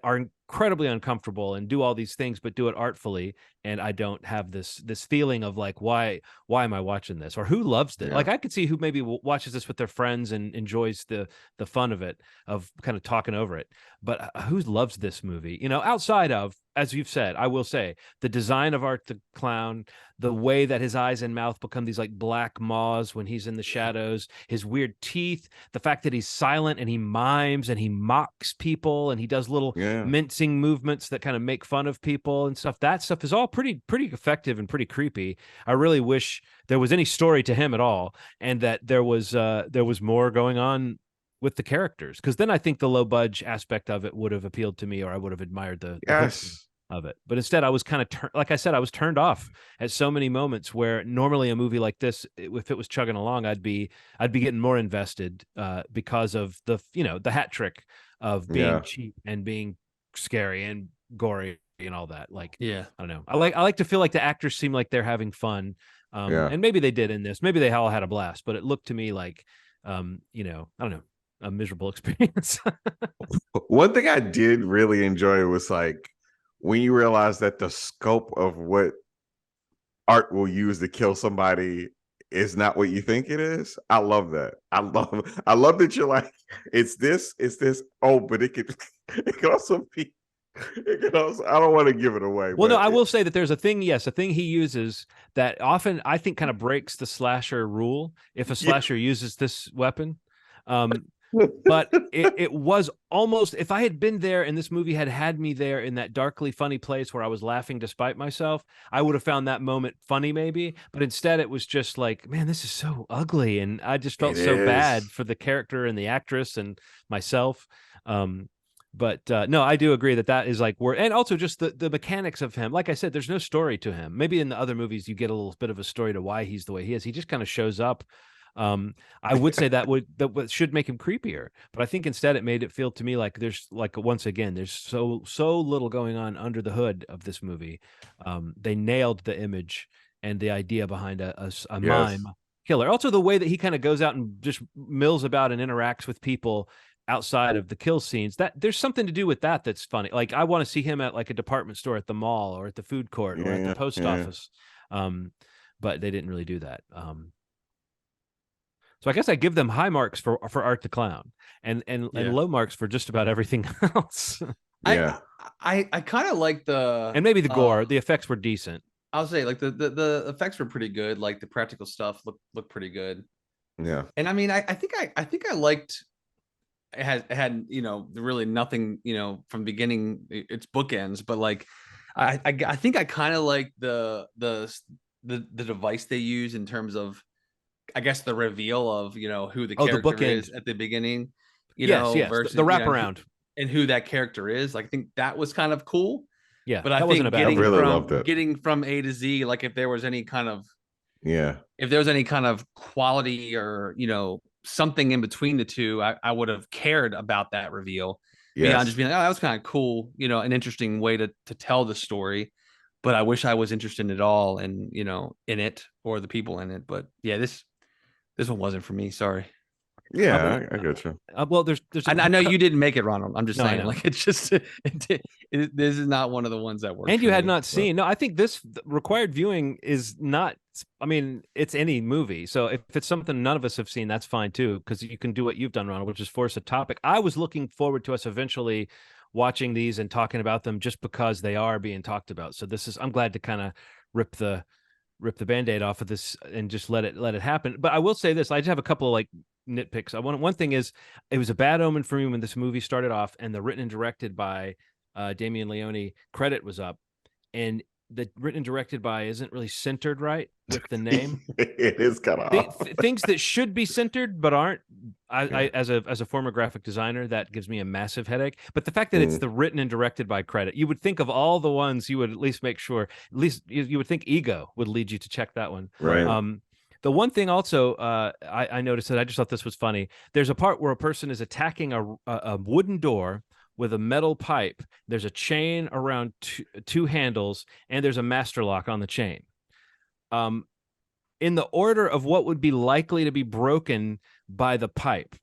are incredibly uncomfortable and do all these things, but do it artfully. And I don't have this feeling of, like, why am I watching this, or who loves this? Like, I could see who maybe watches this with their friends and enjoys the fun of it, of kind of talking over it. But who loves this movie? Outside of, as you've said, I will say, the design of Art the Clown, the way that his eyes and mouth become these, like, black maws when he's in the shadows, his weird teeth, the fact that he's silent and he mimes and he mocks people and he does little mincing movements that kind of make fun of people and stuff. That stuff is all pretty effective and pretty creepy. I really wish there was any story to him at all, and that there was more going on with the characters, because then I think the low budge aspect of it would have appealed to me, or I would have admired the of it. But instead, I was kind of like I said, I was turned off at so many moments where normally a movie like this, if it was chugging along, I'd be getting more invested because of the hat trick of being cheap and being scary and gory and all that. Like, I don't know. I like to feel like the actors seem like they're having fun. And maybe they did in this. Maybe they all had a blast, but it looked to me like I don't know, a miserable experience. One thing I did really enjoy was, like, when you realize that the scope of what art will use to kill somebody is not what you think it is. I love that. I love that you're like, it's this. Oh, but it could also be. I don't want to give it away. Well, no, I will say that there's a thing he uses that often I think kind of breaks the slasher rule if a slasher uses this weapon. But it was almost, if I had been there and this movie had me there in that darkly funny place where I was laughing despite myself, I would have found that moment funny maybe. But instead it was just like, man, this is so ugly. And I just felt so bad for the character and the actress and myself. But no, I do agree that is like and also just the mechanics of him. Like I said, there's no story to him. Maybe in the other movies you get a little bit of a story to why he's the way he is. He just kind of shows up. I would say that should make him creepier, but I think instead it made it feel to me like there's, like, once again, there's so little going on under the hood of this movie. They nailed the image and the idea behind a mime killer. Also, the way that he kind of goes out and just mills about and interacts with people outside of the kill scenes, that there's something to do with that's funny. Like, I want to see him at, like, a department store, at the mall, or at the food court, or at the post office. But they didn't really do that. So I guess I give them high marks for Art the Clown, and low marks for just about everything else. I kind of like and maybe the gore. The effects were decent. I'll say, like, the effects were pretty good. Like, the practical stuff looked pretty good. Yeah. And I mean, I think I liked it had really nothing, from the beginning, it's bookends, but, like, I think I kind of like the device they use in terms of, I guess, the reveal of who the character is at the beginning, versus the wraparound and who that character is. Like, I think that was kind of cool. Yeah, but I think loved getting from A to Z, like, if there was any kind of quality or something in between the two, I would have cared about that reveal. Yeah, just being like, oh, that was kind of cool, an interesting way to tell the story. but I wish I was interested in it all and in it or the people in it. But yeah, this one wasn't for me. Sorry. Yeah, I get you. Well, there's I know you didn't make it, Ronald. I'm just No, I saying, know. like, it's just this is not one of the ones that works. And you for had me, not but- seen. No, I think this required viewing is not. I mean, it's any movie. So if it's something none of us have seen, that's fine too, because you can do what you've done, Ronald, which is force a topic. I was looking forward to us eventually watching these and talking about them just because they are being talked about. So I'm glad to kind of rip the Band-Aid off of this and just let it happen. But I will say this, I just have a couple of like nitpicks. One thing is, it was a bad omen for me when this movie started off and the written and directed by Damien Leone credit was up, and the written and directed by isn't really centered right with the name. It is kind of Things that should be centered but aren't. I as a former graphic designer, that gives me a massive headache. But the fact that it's the written and directed by credit, you would think of all the ones, you would at least make sure. At least you would think Ego would lead you to check that one. right. The one thing also I noticed that I just thought this was funny. There's a part where a person is attacking a wooden door with a metal pipe. There's a chain around two handles, and there's a master lock on the chain. In the order of what would be likely to be broken by the pipe,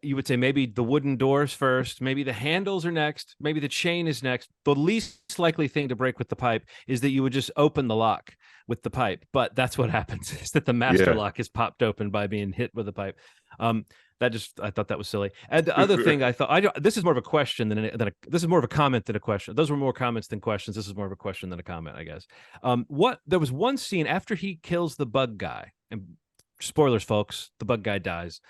you would say maybe the wooden doors first, maybe the handles are next, maybe the chain is next. The least likely thing to break with the pipe is that you would just open the lock with the pipe. But that's what happens, is that the master lock is popped open by being hit with a pipe. I thought that was silly. And the other thing I thought, this is more of a question this is more of a comment than a question. Those were more comments than questions. This is more of a question than a comment, I guess. There was one scene after he kills the bug guy, and spoilers, folks, the bug guy dies.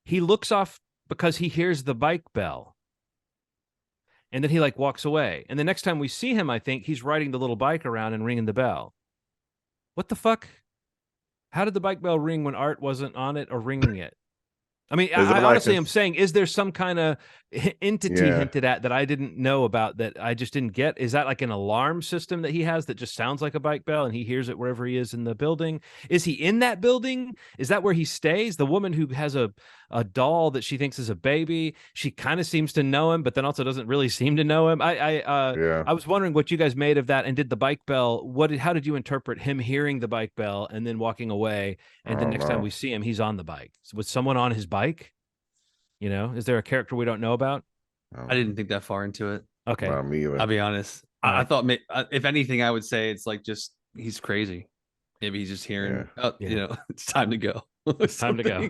He looks off because he hears the bike bell. And then he like walks away. And the next time we see him, I think he's riding the little bike around and ringing the bell. What the fuck? How did the bike bell ring when Art wasn't on it or ringing it? I mean, I honestly am saying, is there some kind of entity hinted at that I didn't know about that I just didn't get? Is that like an alarm system that he has that just sounds like a bike bell and he hears it wherever he is in the building? Is he in that building? Is that where he stays? The woman who has a doll that she thinks is a baby, she kind of seems to know him, but then also doesn't really seem to know him. I was wondering what you guys made of that, and did the bike bell, how did you interpret him hearing the bike bell and then walking away, and the next time we see him, he's on the bike? Was someone on his bike? Is there a character we don't know about? I didn't think that far into it. Okay. Me either. I'll be honest. I thought, if anything, I would say it's like just he's crazy. Maybe he's just hearing, it's time to go. It's time to go.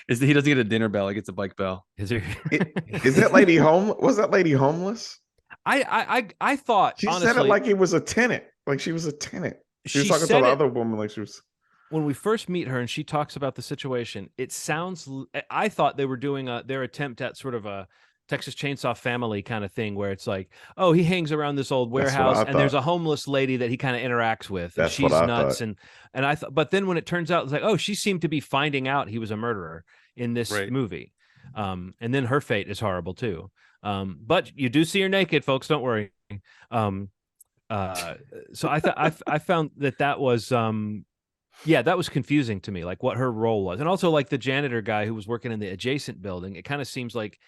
Is that he doesn't get a dinner bell, he gets a bike bell. Is that lady home? Was that lady homeless? I thought she honestly, said it like he was a tenant, like she was a tenant. She was talking to the other woman like she was. When we first meet her and she talks about the situation, it sounds. I thought they were doing their attempt at sort of a Texas Chainsaw Family kind of thing, where it's like, oh, he hangs around this old warehouse and there's a homeless lady that he kind of interacts with, and she's nuts. And I thought, but then when it turns out, it's like, oh, she seemed to be finding out he was a murderer in this movie. And then her fate is horrible too. But you do see her naked, folks. Don't worry. So I thought I found that was that was confusing to me, like what her role was. And also like the janitor guy who was working in the adjacent building, it kind of seems like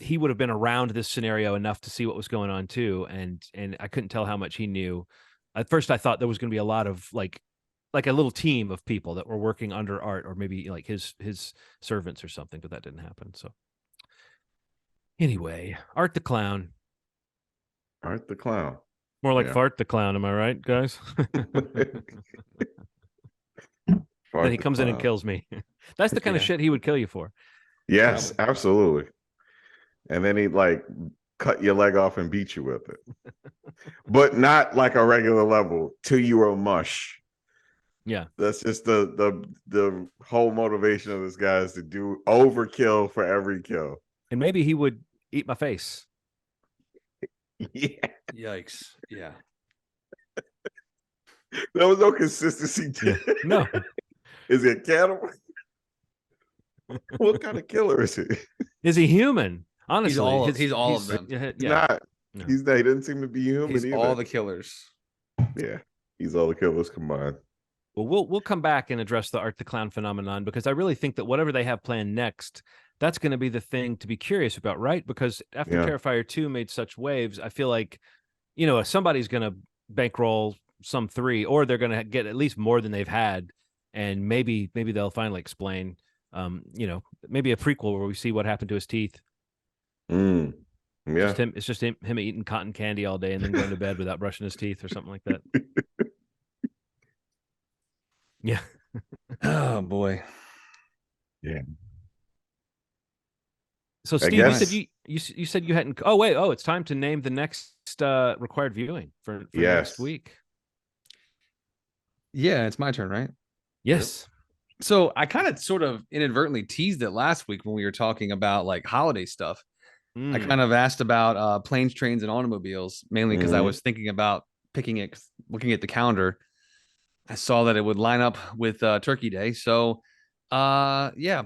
he would have been around this scenario enough to see what was going on too. And I couldn't tell how much he knew. At first I thought there was going to be a lot of like a little team of people that were working under Art, or maybe like his servants or something, but that didn't happen. So anyway, Art the Clown. Art the Clown. More like Fart the Clown, am I right, guys? Then he comes in and kills me. That's the kind of shit he would kill you for. Yes, absolutely. And then he'd like cut your leg off and beat you with it. But not like a regular level, till you were mush. Yeah. That's just the whole motivation of this guy, is to do overkill for every kill. And maybe he would eat my face. Yeah. Yikes. Yeah. There was no consistency to it. No. Is he a cannibal? What kind of killer is he? Is he human? Honestly, he's all of them. He's not. No. He doesn't seem to be human. He's either. all the killers. Yeah, he's all the killers combined. Well, we'll come back and address the Art the Clown phenomenon, because I really think that whatever they have planned next, that's going to be the thing to be curious about, right? Because after Terrifier 2 made such waves, I feel like, somebody's going to bankroll some 3, or they're going to get at least more than they've had, and maybe they'll finally explain. Maybe a prequel where we see what happened to his teeth. Yeah, it's just him eating cotton candy all day and then going to bed without brushing his teeth or something like that. Yeah. Oh boy. Yeah. So Steve, you said you hadn't. Oh wait, it's time to name the next required viewing for next week. Yeah, it's my turn, right? Yes. Yep. So I kind of sort of inadvertently teased it last week when we were talking about like holiday stuff. I kind of asked about planes, trains, and automobiles, mainly because I was thinking about picking it, looking at the calendar. I saw that it would line up with Turkey Day. So, yeah,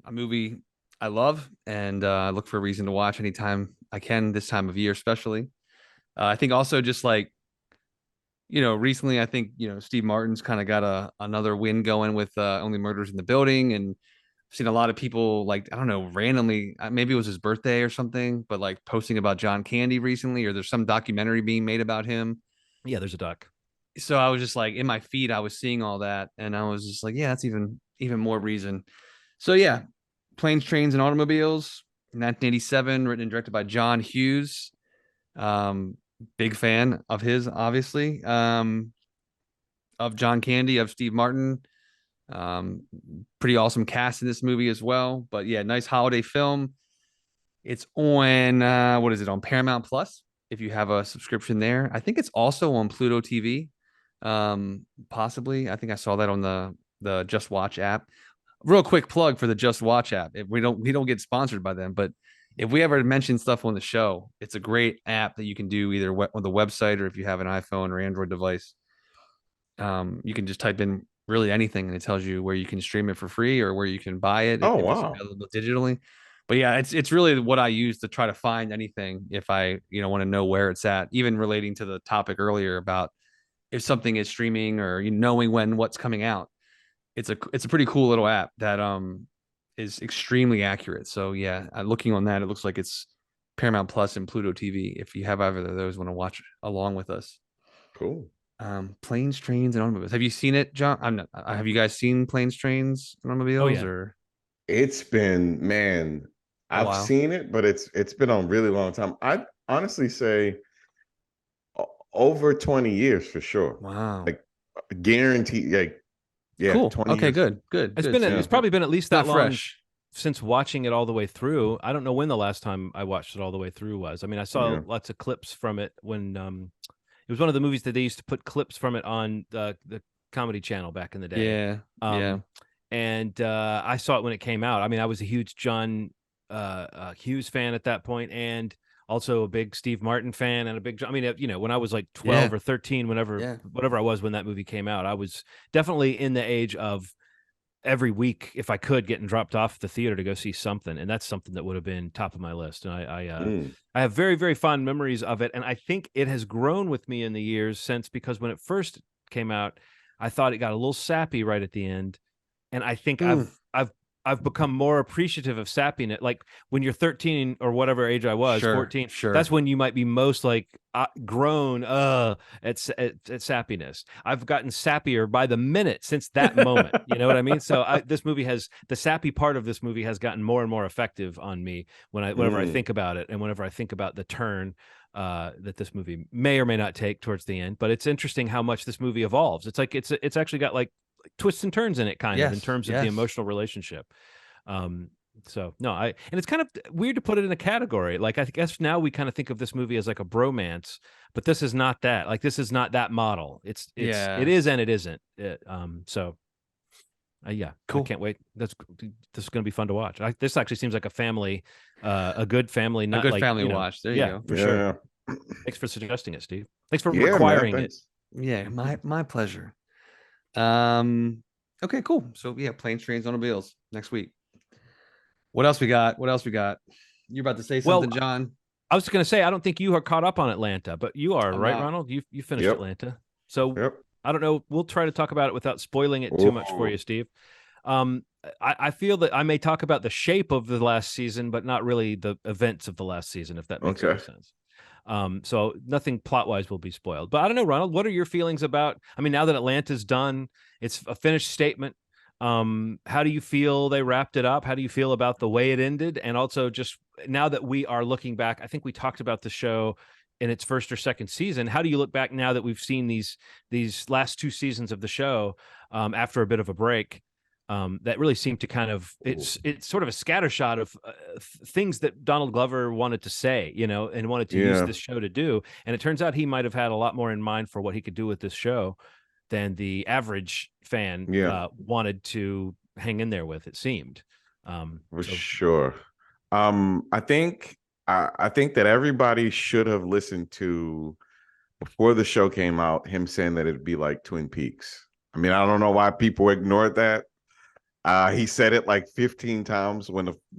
a movie I love, and I look for a reason to watch anytime I can this time of year, especially. I think also just like, recently I think, Steve Martin's kind of got another win going with Only Murders in the Building, and I've seen a lot of people like, I don't know, randomly, maybe it was his birthday or something, but like posting about John Candy recently, or there's some documentary being made about him. Yeah, there's a doc. So I was just like, in my feed, I was seeing all that, and I was just like, yeah, that's even more reason. So yeah, Planes, Trains, and Automobiles, 1987, written and directed by John Hughes. Big fan of his, obviously. Of John Candy, of Steve Martin. Pretty awesome cast in this movie as well. But yeah, nice holiday film. It's on what is it, on Paramount Plus? If you have a subscription there, I think it's also on Pluto TV. Possibly. I think I saw that on the Just Watch app. Real quick plug for the Just Watch app. If we don't get sponsored by them, but if we ever mention stuff on the show, it's a great app that you can do either on the website, or if you have an iPhone or Android device. You can just type in really anything and it tells you where you can stream it for free or where you can buy it if it's available digitally. But yeah, it's really what I use to try to find anything if I want to know where it's at, even relating to the topic earlier about if something is streaming or knowing what's coming out. It's a pretty cool little app that is extremely accurate. So yeah, looking on that, it looks like it's Paramount Plus and Pluto TV. If you have either of those, want to watch along with us. Cool. Planes, Trains, and Automobiles. Have you seen it, John? Have you guys seen Planes, Trains, and Automobiles? Oh, yeah. Or it's been, man, I've seen it, but it's been a really long time. I'd honestly say over 20 years for sure. Wow. Like guaranteed. Like, yeah. Cool. 20 okay, years. Good. It's probably been at least that long fresh since watching it all the way through. I don't know when the last time I watched it all the way through was. I mean, I saw lots of clips from it when it was one of the movies that they used to put clips from it on the Comedy Channel back in the day. Yeah. And I saw it when it came out. I mean, I was a huge John Hughes fan at that point, and also a big Steve Martin fan, and a big, I mean, when I was like 12 or 13, whatever I was when that movie came out, I was definitely in the age of every week, if I could, getting dropped off the theater to go see something. And that's something that would have been top of my list. And I have very, very fond memories of it. And I think it has grown with me in the years since, because when it first came out, I thought it got a little sappy right at the end. And I think I've become more appreciative of sappiness. Like when you're 13 or whatever age I was, 14, that's when you might be most like grown at sappiness. I've gotten sappier by the minute since that moment. You know what I mean? So this movie the sappy part of this movie has gotten more and more effective on me whenever I think about it, and whenever I think about the turn that this movie may or may not take towards the end. But it's interesting how much this movie evolves. It's like it's actually got like twists and turns in it, kind of, in terms of the emotional relationship. So no, and it's kind of weird to put it in a category. Like, I guess now we kind of think of this movie as like a bromance, but this is not that. Like, this is not that model. It is and it isn't. Yeah, cool. I can't wait. This is going to be fun to watch. This actually seems like a family, a good family, not a good like, family watch. There you go. For sure. Thanks for suggesting it, Steve. Thanks for requiring it. Yeah, my pleasure. Okay, cool. So yeah, Planes, Trains, Automobiles next week. What else we got? You're about to say something, John? I was going to say, I don't think you are caught up on Atlanta, but you are, right, Ronald? You finished Atlanta. So I don't know. We'll try to talk about it without spoiling it too much for you, Steve. I feel that I may talk about the shape of the last season, but not really the events of the last season, if that makes any sense. So nothing plot wise will be spoiled. But I don't know, Ronald, what are your feelings about? I mean, now that Atlanta's done, it's a finished statement. How do you feel they wrapped it up? How do you feel about the way it ended? And also, just now that we are looking back, I think we talked about the show in its first or second season. How do you look back now that we've seen these last 2 seasons of the show, after a bit of a break? That really seemed to kind of, it's sort of a scattershot of things that Donald Glover wanted to say, and wanted to use this show to do. And it turns out he might have had a lot more in mind for what he could do with this show than the average fan wanted to hang in there with, it seemed. For sure. I think that everybody should have listened to, before the show came out, him saying that it'd be like Twin Peaks. I mean, I don't know why people ignored that. He said it like 15 times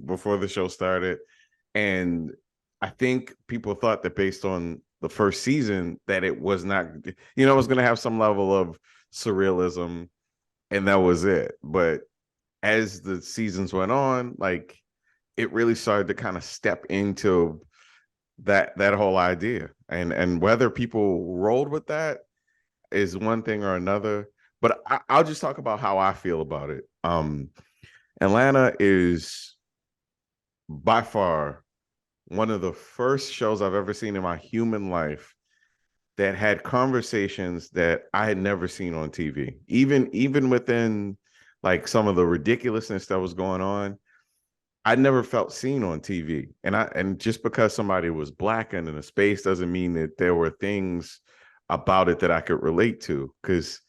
before the show started. And I think people thought that based on the first season that it was not, it was going to have some level of surrealism, and that was it. But as the seasons went on, like, it really started to kind of step into that whole idea. And whether people rolled with that is one thing or another. But I'll just talk about how I feel about it. Atlanta is by far one of the first shows I've ever seen in my human life that had conversations that I had never seen on TV. Even within like some of the ridiculousness that was going on, I never felt seen on TV. And just because somebody was Black and in a space doesn't mean that there were things about it that I could relate to. Because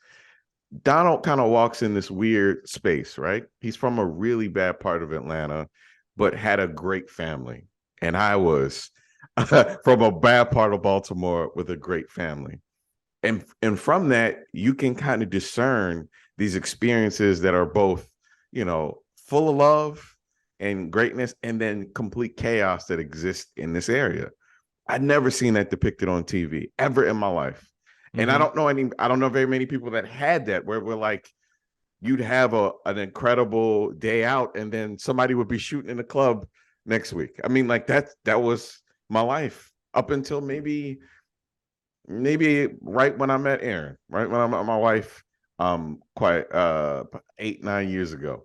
Donald kind of walks in this weird space, right? He's from a really bad part of Atlanta, but had a great family. And I was from a bad part of Baltimore with a great family. And from that, you can kind of discern these experiences that are both, full of love and greatness, and then complete chaos that exists in this area. I'd never seen that depicted on TV ever in my life. And I don't know very many people that had that, where we're like, you'd have an incredible day out and then somebody would be shooting in the club next week. I mean, like that was my life up until maybe right when I met Erin, right when I met my wife, quite 8-9 years ago.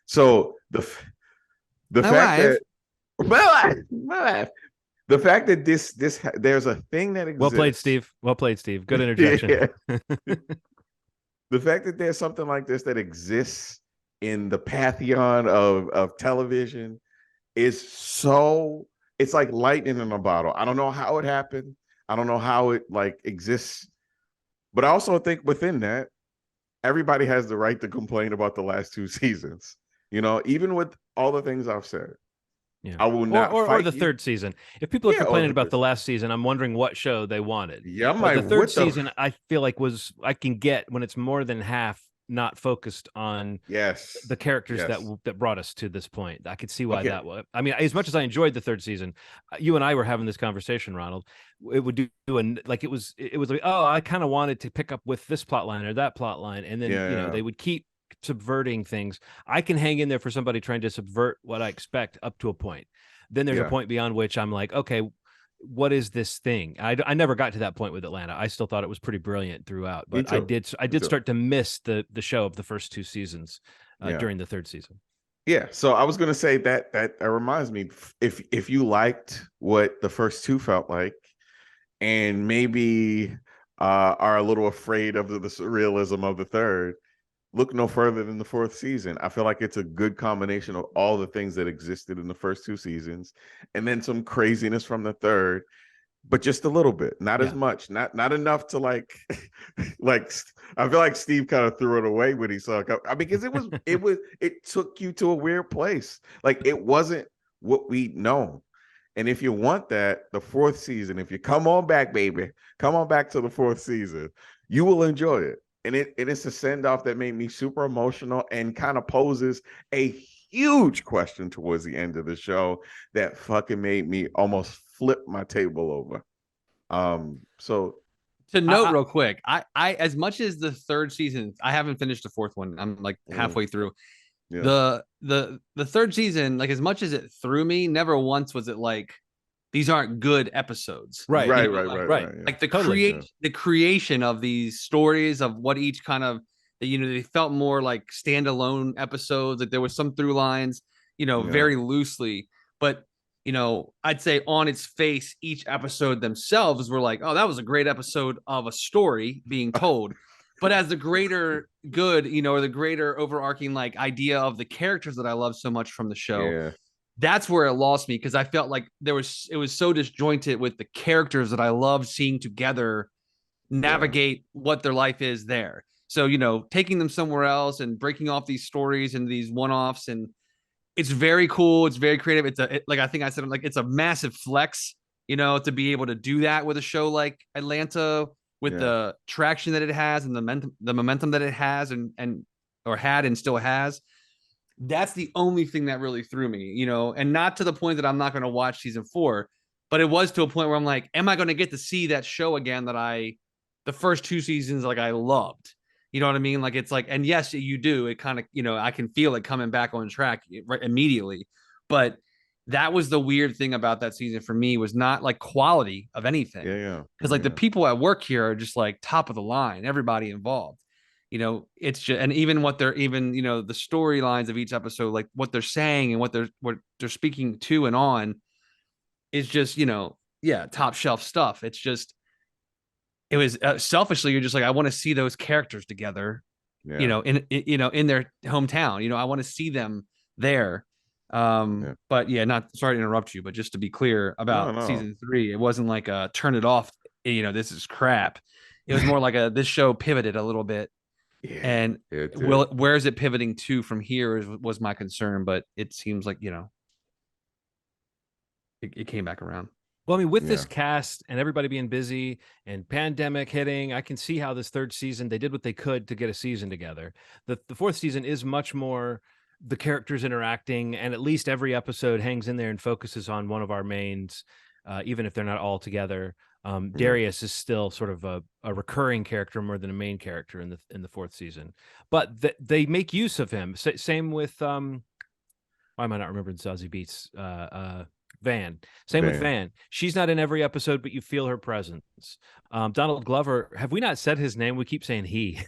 So the fact that this there's a thing that exists. Well played, Steve. Good interjection. The fact that there's something like this that exists in the pantheon of television is it's like lightning in a bottle. I don't know how it happened. I don't know how it like exists. But I also think within that, everybody has the right to complain about the last 2 seasons. Even with all the things I've said. Yeah. I will not or the third season. If people are complaining about the last season, I'm wondering what show they wanted. Yeah, I'm like, like, the third season, I feel like I can get when it's more than half not focused on the characters that brought us to this point. I could see why that was. I mean, as much as I enjoyed the third season, you and I were having this conversation, Ronald. It would it was like, oh, I kind of wanted to pick up with this plot line or that plot line, and then they would keep subverting things. I can hang in there for somebody trying to subvert what I expect up to a point. Then there's a point beyond which I'm like, okay, what is this thing? I never got to that point with Atlanta. I still thought it was pretty brilliant throughout, but I did start to miss the show of the first 2 seasons during the third season. Yeah, so I was going to say that reminds me, if you liked what the first 2 felt like, and maybe are a little afraid of the surrealism of the third, look no further than the 4th season. I feel like it's a good combination of all the things that existed in the first 2 seasons, and then some craziness from the third, but just a little bit, not as much, not enough to like I feel like Steve kind of threw it away when he saw it. Because it took you to a weird place. Like, it wasn't what we know. And if you want that, the 4th season, if you come on back, baby, come on back to the 4th season, you will enjoy it. And it's a send-off that made me super emotional and kind of poses a huge question towards the end of the show that fucking made me almost flip my table over. So to note real quick, I as much as the 3rd season, I haven't finished the 4th one. I'm like halfway through. Yeah. The 3rd season, like, as much as it threw me, never once was it like, these aren't good episodes. Right. Right, You know, right. Yeah. like the Totally. the creation of these stories of what each kind of, you know, they felt more like standalone episodes. Like there was some through lines, you know, very loosely, but you know, I'd say on its face, each episode themselves were like, oh, that was a great episode of a story being told. But as the greater good, you know, or the greater overarching like idea of the characters that I love so much from the show, that's where it lost me, because I felt like it was so disjointed with the characters that I loved seeing together navigate what their life is there. So, you know, taking them somewhere else and breaking off these stories and these one-offs, and it's very cool. It's very creative. Like I think I said, like it's a massive flex, you know, to be able to do that with a show like Atlanta, with the traction that it has and the momentum that it has and or had and still has. That's the only thing that really threw me, you know, and not to the point that I'm not going to watch season 4, but it was to a point where I'm like, am I going to get to see that show again that the first 2 seasons, like I loved, you know what I mean? Like, it's like, and yes, you do. It kind of, you know, I can feel it coming back on track right immediately. But that was the weird thing about that season for me, was not like quality of anything. Because like the people at work here are just like top of the line, everybody involved. You know, it's just, and even what they're even, you know, the storylines of each episode, like what they're saying and what they're speaking to and on is just, you know, top shelf stuff. It's just, it was selfishly, you're just like, I want to see those characters together, you know, in their hometown. You know, I want to see them there. But not, sorry to interrupt you, but just to be clear about season 3, it wasn't like a turn it off, you know, this is crap. It was more like this show pivoted a little bit. And where is it pivoting to from here was my concern, but it seems like, you know, it came back around. Well, I mean, with this cast and everybody being busy and pandemic hitting, I can see how this 3rd season, they did what they could to get a season together. The 4th season is much more the characters interacting, and at least every episode hangs in there and focuses on one of our mains, even if they're not all together. Darius is still sort of a recurring character more than a main character in the 4th season, but they make use of him. Same with why am I not remembering Zazie Beetz? Van. Same with Van. She's not in every episode, but you feel her presence. Donald Glover, have we not said his name? We keep saying he.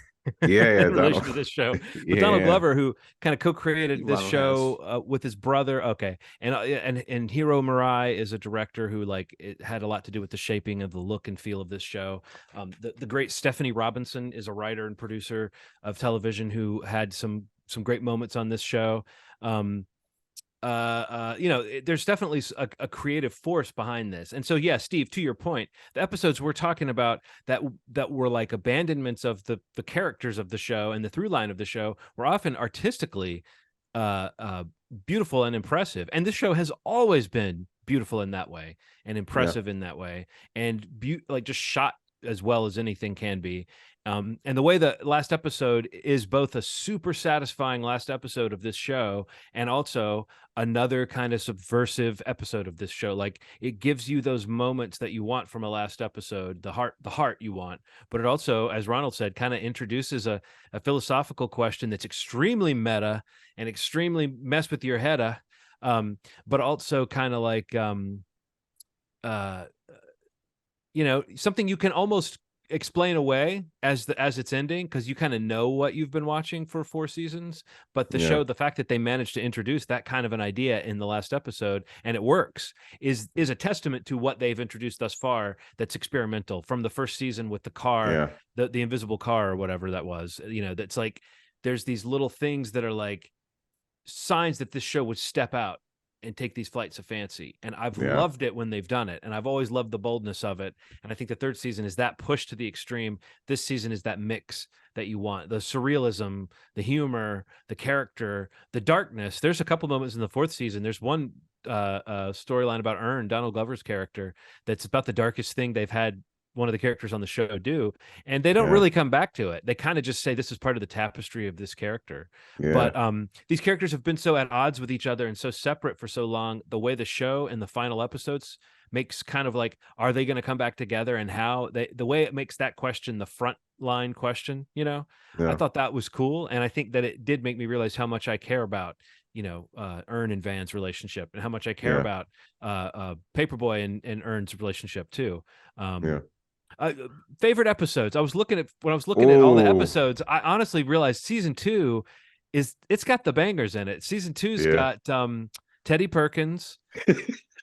In relation to this show. But Donald Glover, who kind of co-created this show with his brother. Okay. And Hiro Murai is a director who, like, it had a lot to do with the shaping of the look and feel of this show. The great Stephanie Robinson is a writer and producer of television who had some great moments on this show. You know, there's definitely a creative force behind this. And so, yeah, Steve, to your point, the episodes we're talking about that were like abandonments of the characters of the show and the through line of the show were often artistically beautiful and impressive. And this show has always been beautiful in that way and impressive in that way, and like just shot as well as anything can be. And the way the last episode is both a super satisfying last episode of this show and also another kind of subversive episode of this show. Like, it gives you those moments that you want from a last episode, the heart you want, but it also, as Ronald said, kind of introduces a philosophical question that's extremely meta and extremely mess with your head, but also kind of like, you know, something you can almost explain away as it's ending, because you kind of know what you've been watching for 4 seasons. But the show, the fact that they managed to introduce that kind of an idea in the last episode and it works is a testament to what they've introduced thus far. That's experimental from the first season with the car, the invisible car or whatever that was. You know, that's like, there's these little things that are like signs that this show would step out and take these flights of fancy. And I've loved it when they've done it. And I've always loved the boldness of it. And I think the 3rd season is that push to the extreme. This season is that mix that you want. The surrealism, the humor, the character, the darkness. There's a couple moments in the 4th season. There's one storyline about Ern, Donald Glover's character, that's about the darkest thing they've had one of the characters on the show do, and they don't really come back to it. They kind of just say this is part of the tapestry of this character. But these characters have been so at odds with each other and so separate for so long. The way the show and the final episodes makes kind of like, are they going to come back together, and how the way it makes that question the front line question, you know. I thought that was cool, and I think that it did make me realize how much I care about Earn and Van's relationship, and how much I care about Paperboy and Earn's relationship too. Favorite episodes. When I was looking at all the episodes, I honestly realized season 2 it's got the bangers in it. Season 2's got Teddy Perkins.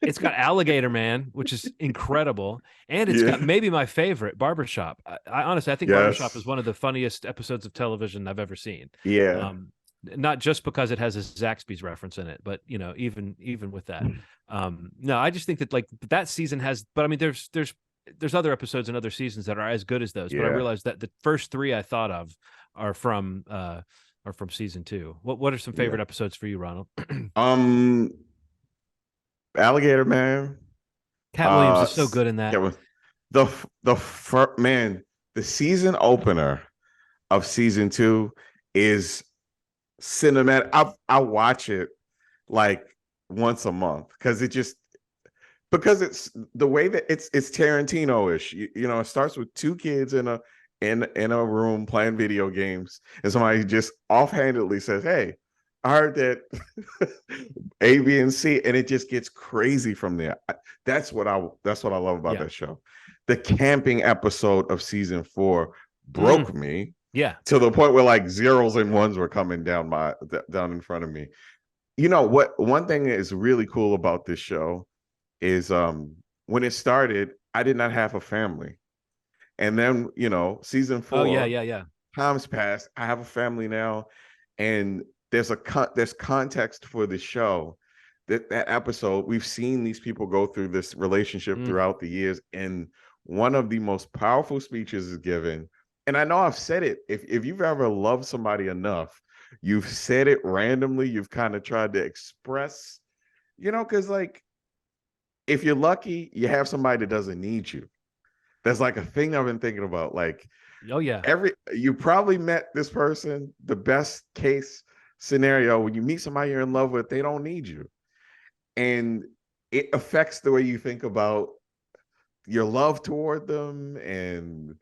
It's got Alligator Man, which is incredible, and it's got maybe my favorite, Barbershop. I honestly, I think Barbershop is one of the funniest episodes of television I've ever seen. Not just because it has a Zaxby's reference in it, but even with that. No, I just think that like that season has. But I mean, there's other episodes and other seasons that are as good as those. But I realized that the first 3 I thought of are from season 2. What are some favorite episodes for you, Ronald? Alligator Man. Cat Williams is so good in that. The season opener of season 2 is cinematic. I watch it like once a month because it's the way that it's Tarantino-ish. It starts with 2 kids in a room playing video games, and somebody just offhandedly says, "Hey, I heard that A, B, and C," and it just gets crazy from there. That's what I love about that show. The camping episode of season 4 broke me. To the point where like zeros and ones were coming down in front of me. One thing that is really cool about this show is when it started, I did not have a family. And then, season 4, times passed. I have a family now, and there's context for the show. That episode, we've seen these people go through this relationship throughout the years, and one of the most powerful speeches is given. And I know I've said it. If you've ever loved somebody enough, you've said it randomly. You've kind of tried to express, because like, if you're lucky, you have somebody that doesn't need you. That's like a thing I've been thinking about. Like, you probably met this person. The best case scenario, when you meet somebody you're in love with, they don't need you, and it affects the way you think about your love toward them, and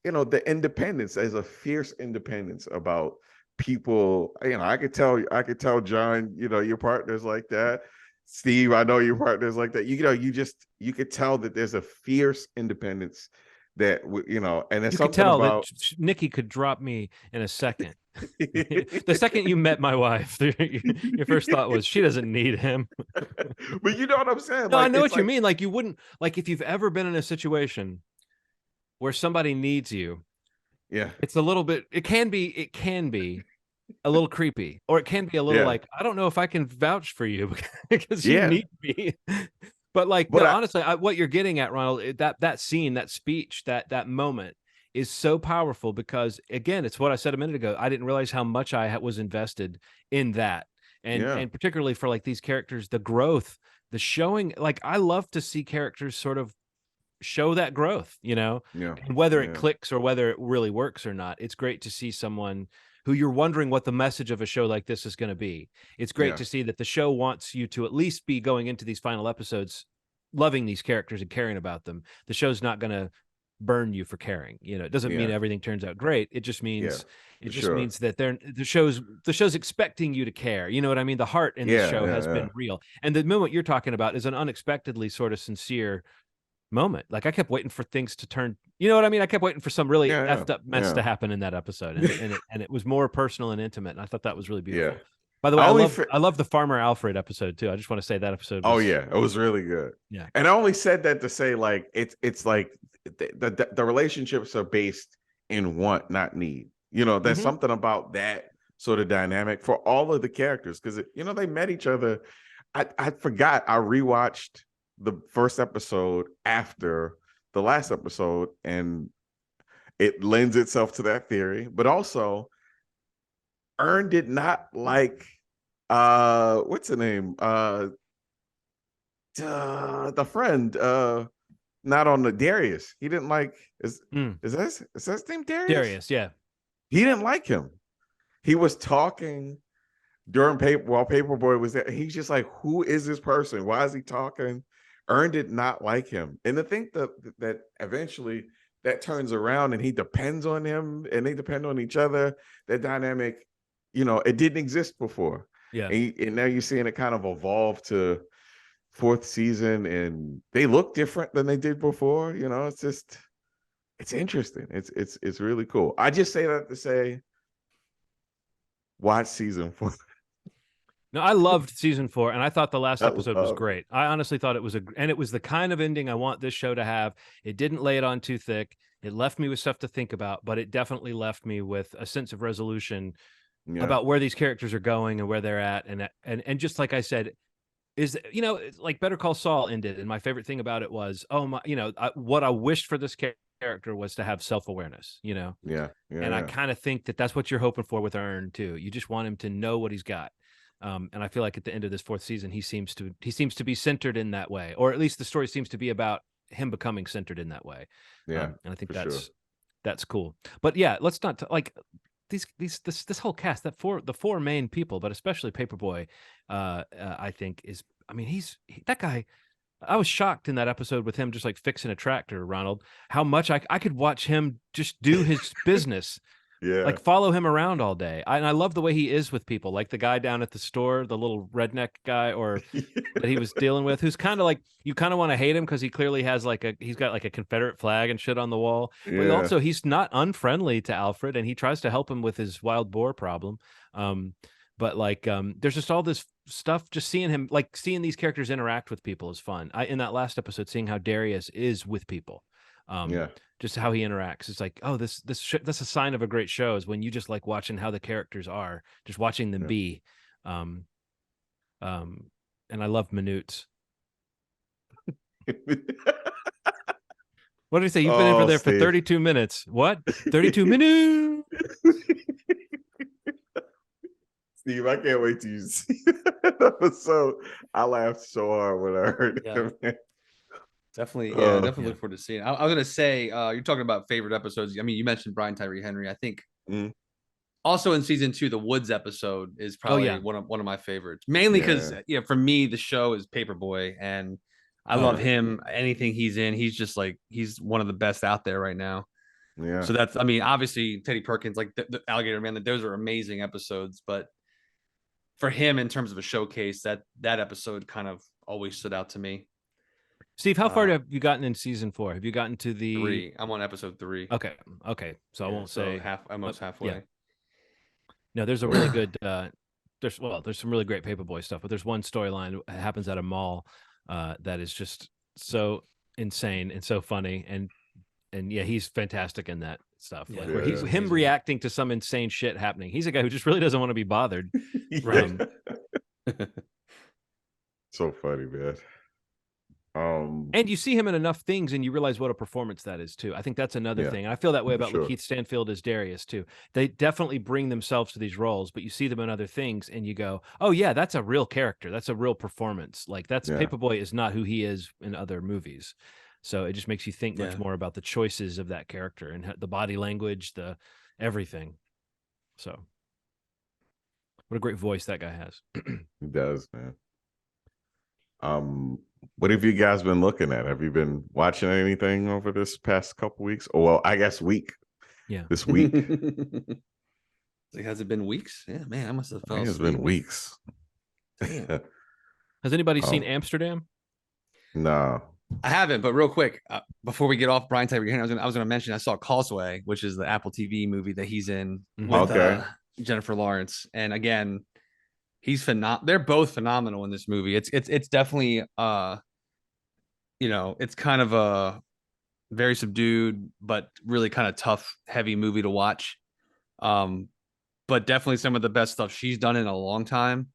the independence. There's a fierce independence about people. I could tell John, your partner's like that. Steve, I know your partner's like that. You could tell that there's a fierce independence that, and it's something about that Nikki could drop me in a second. The second you met my wife, your first thought was she doesn't need him. But you know what I'm saying? No, I know what you mean. Like, you wouldn't, like, if you've ever been in a situation where somebody needs you, it's a little bit, it can be a little creepy, or it can be a little like, I don't know if I can vouch for you because you need me. But honestly, what you're getting at, Ronald, that scene, that speech, that moment is so powerful because, again, it's what I said a minute ago. I didn't realize how much I was invested in that. And particularly for like these characters, the growth, the showing, like, I love to see characters sort of show that growth, and whether it clicks or whether it really works or not. It's great to see someone who you're wondering what the message of a show like this is going to be. It's great to see that the show wants you to at least be going into these final episodes loving these characters and caring about them. The show's not going to burn you for caring. It doesn't mean everything turns out great. It just means means that the show's expecting you to care. You know what I mean? The heart in the show has been real. And the moment you're talking about is an unexpectedly sort of sincere moment. Like, I kept waiting for things to turn, you know what I mean? I kept waiting for some really effed up mess to happen in that episode. And it was more personal and intimate. And I thought that was really beautiful. By the way, I love the Farmer Alfred episode too. I just want to say that episode was, it was really good. Yeah. And I only said that to say, like, it's like the relationships are based in want, not need. There's something about that sort of dynamic for all of the characters, because they met each other. I forgot, I rewatched the first episode after the last episode, and it lends itself to that theory. But also, Ern did not like what's the name, the friend, not on the Darius. He didn't like, is that his name, Darius? Yeah. He didn't like him. He was talking during while Paperboy was there. He's just like, who is this person? Why is he talking? Ern did not like him. And to think that eventually that turns around and he depends on him and they depend on each other, that dynamic, it didn't exist before. Yeah. And now you're seeing it kind of evolve to fourth season, and they look different than they did before. You know, it's interesting. It's really cool. I just say that to say, watch season 4. No, I loved season 4, and I thought the last I episode was love it. great. I honestly thought it was and it was the kind of ending I want this show to have. It didn't lay it on too thick. It left me with stuff to think about, but it definitely left me with a sense of resolution about where these characters are going and where they're at, and just like I said, is like Better Call Saul ended, and my favorite thing about it was, oh my, what I wished for this character was to have self-awareness, and I kind of think that that's what you're hoping for with Earn too. You just want him to know what he's got. And I feel like at the end of this fourth season, he seems to be centered in that way, or at least the story seems to be about him becoming centered in that way. Yeah, and I think sure. that's cool. But yeah, let's not like this whole cast, the four main people, but especially Paperboy, I think is, I mean, that guy. I was shocked in that episode with him just like fixing a tractor, Ronald, how much I could watch him just do his business. Yeah. Like follow him around all day. And I love the way he is with people, like the guy down at the store, the little redneck guy that he was dealing with, who's kind of like, you kind of want to hate him because he clearly has he's got like a Confederate flag and shit on the wall. But also he's not unfriendly to Alfred, and he tries to help him with his wild boar problem. But there's just all this stuff, just seeing him, like seeing these characters interact with people is fun. In that last episode, seeing how Darius is with people. Just how he interacts. It's like, oh, that's a sign of a great show, is when you just like watching how the characters are, just watching them be. And I love minutes. What did he say? You've been in there for 32 minutes. What? 32 minutes? Steve, I can't wait till you see that episode. I laughed so hard when I heard it. Definitely, definitely look forward to seeing it. I was gonna say, you're talking about favorite episodes. I mean, you mentioned Brian Tyree Henry. I think also in season 2, the Woods episode is probably one of my favorites. Mainly because for me, the show is Paperboy, and I love him. Anything he's in, he's just like, he's one of the best out there right now. Yeah. So that's, I mean, obviously Teddy Perkins, like the Alligator Man, those are amazing episodes. But for him, in terms of a showcase, that episode kind of always stood out to me. Steve, how far have you gotten in season 4? Have you gotten to the 3? I'm on episode 3. Okay. So I won't say almost halfway. Yeah. No, there's a really good there's some really great Paperboy stuff, but there's one storyline that happens at a mall that is just so insane and so funny, and yeah, he's fantastic in that stuff. Yeah, like where he's him reacting to some insane shit happening. He's a guy who just really doesn't want to be bothered. So funny, man. And you see him in enough things and you realize what a performance that is too. I think that's another thing. I feel that way about Lakeith Stanfield as Darius too. They definitely bring themselves to these roles, but you see them in other things and you go, oh yeah, that's a real character. That's a real performance. Like Paperboy is not who he is in other movies. So it just makes you think much more about the choices of that character and the body language, the everything. So what a great voice that guy has. He does, man. What have you guys been looking at? Have you been watching anything over this past couple weeks? Oh, well, I guess week. Yeah. This week. Has it been weeks? Yeah, man, I must have felt it's been weeks. Has anybody seen Amsterdam? No. I haven't, but real quick, before we get off Brian Tyree Henry, I was gonna mention I saw Causeway, which is the Apple TV movie that he's in with Jennifer Lawrence. And again, he's phenomenal. They're both phenomenal in this movie. It's definitely it's kind of a very subdued but really kind of tough, heavy movie to watch. But definitely some of the best stuff she's done in a long time.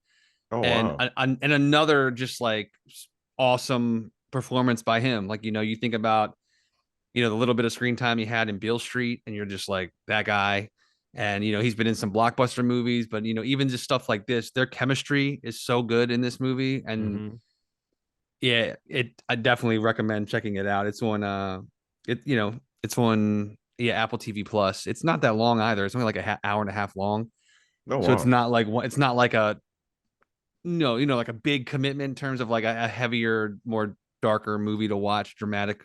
Oh, and and another just like awesome performance by him. Like, you think about the little bit of screen time he had in Beale Street, and you're just like, that guy. And, he's been in some blockbuster movies, but, even just stuff like this, their chemistry is so good in this movie. And I definitely recommend checking it out. It's on, it's on, Apple TV Plus. It's not that long either. It's only like an hour and a half long. So it's not like a, like a big commitment in terms of like a heavier, more darker movie to watch, dramatic.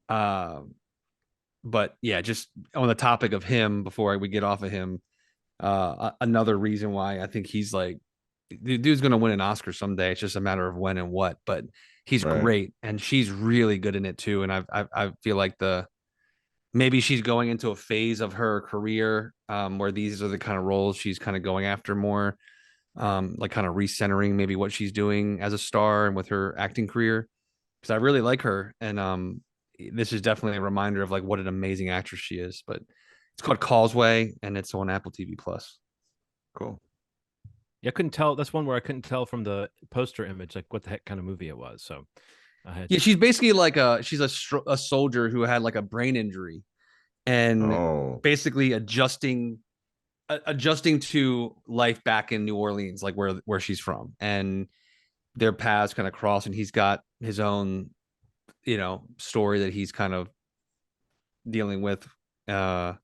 But yeah, just on the topic of him, before we get off of him, another reason why I think he's like the dude's gonna win an Oscar someday. It's just a matter of when and what. But he's great, and she's really good in it too. And I feel like maybe she's going into a phase of her career where these are the kind of roles she's kind of going after more, like kind of recentering maybe what she's doing as a star and with her acting career. Because I really like her, and this is definitely a reminder of like what an amazing actress she is. But it's called Causeway, and it's on Apple TV Plus. Cool. Yeah, I couldn't tell. That's one where I couldn't tell from the poster image like what the heck kind of movie it was. So yeah, she's basically like she's a soldier who had like a brain injury, and basically adjusting to life back in New Orleans, like where she's from, and their paths kind of cross, and he's got his own, story that he's kind of dealing with. Yeah,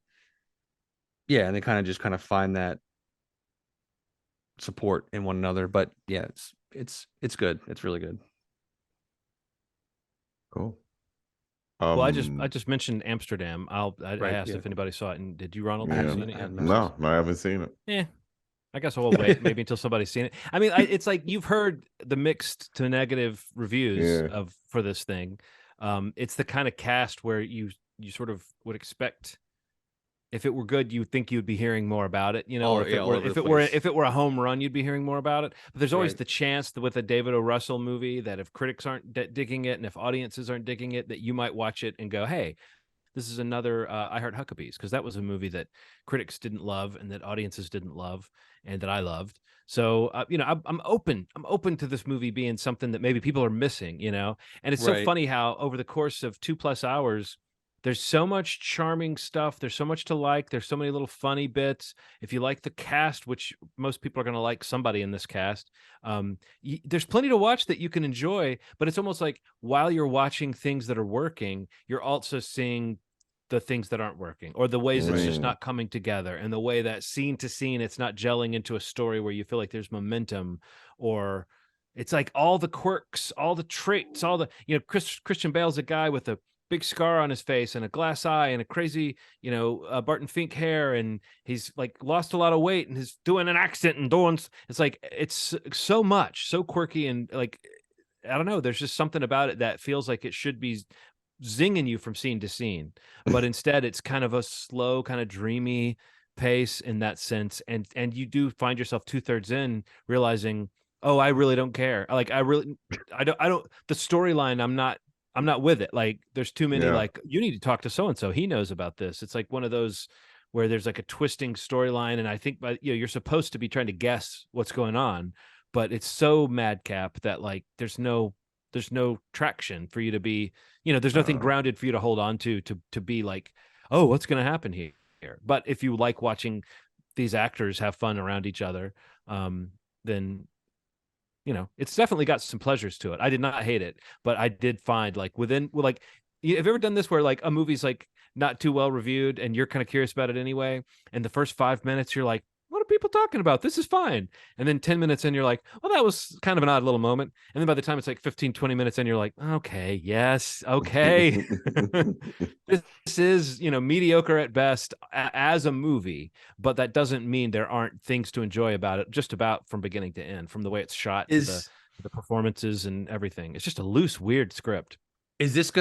and they kind of find that support in one another. But yeah, it's good. It's really good. Cool. Well, I just mentioned Amsterdam. I asked if anybody saw it, and did you, Ronald? Have you seen it? No, I haven't seen it. Yeah, I guess I'll wait maybe until somebody's seen it. I mean, it's like you've heard the mixed to negative reviews for this thing. It's the kind of cast where you sort of would expect, if it were good, you would think you'd be hearing more about it, or if it were a home run, you'd be hearing more about it. But there's always the chance that with a David O. Russell movie, that if critics aren't digging it and if audiences aren't digging it, that you might watch it and go, hey, this is another I Heart Huckabees, because that was a movie that critics didn't love and that audiences didn't love and that I loved. So, I'm open to this movie being something that maybe people are missing, and it's so funny how over the course of 2+ hours, there's so much charming stuff. There's so much to like. There's so many little funny bits. If you like the cast, which most people are going to like somebody in this cast, there's plenty to watch that you can enjoy. But it's almost like while you're watching things that are working, you're also seeing the things that aren't working, or the ways it's just not coming together, and the way that scene to scene, it's not gelling into a story where you feel like there's momentum, or it's like all the quirks, all the traits, all the, Christian Bale's a guy with a big scar on his face and a glass eye and a crazy, Barton Fink hair, and he's like lost a lot of weight and he's doing an accent and doing. It's like it's so much, so quirky, and like I don't know. There's just something about it that feels like it should be zinging you from scene to scene, but instead it's kind of a slow, kind of dreamy pace in that sense, and you do find yourself 2/3 in realizing, oh, I really don't care. Like I don't. The storyline, I'm not with it. Like there's too many, like, you need to talk to so-and-so. He knows about this. It's like one of those where there's like a twisting storyline. And I think, you're supposed to be trying to guess what's going on, but it's so madcap that like, there's no traction for you to be, there's nothing grounded for you to hold on to be like, oh, what's going to happen here? But if you like watching these actors have fun around each other, then it's definitely got some pleasures to it. I did not hate it, but I did find like have you ever done this where like a movie's like not too well reviewed and you're kind of curious about it anyway, and the first 5 minutes you're like, what are people talking about? This is fine. And then 10 minutes in, you're like, well, that was kind of an odd little moment. And then by the time it's like 15-20 minutes in, you're like, okay, yes, okay. This is, mediocre at best as a movie, but that doesn't mean there aren't things to enjoy about it, just about from beginning to end, from the way it's shot to the performances and everything. It's just a loose, weird script. Is this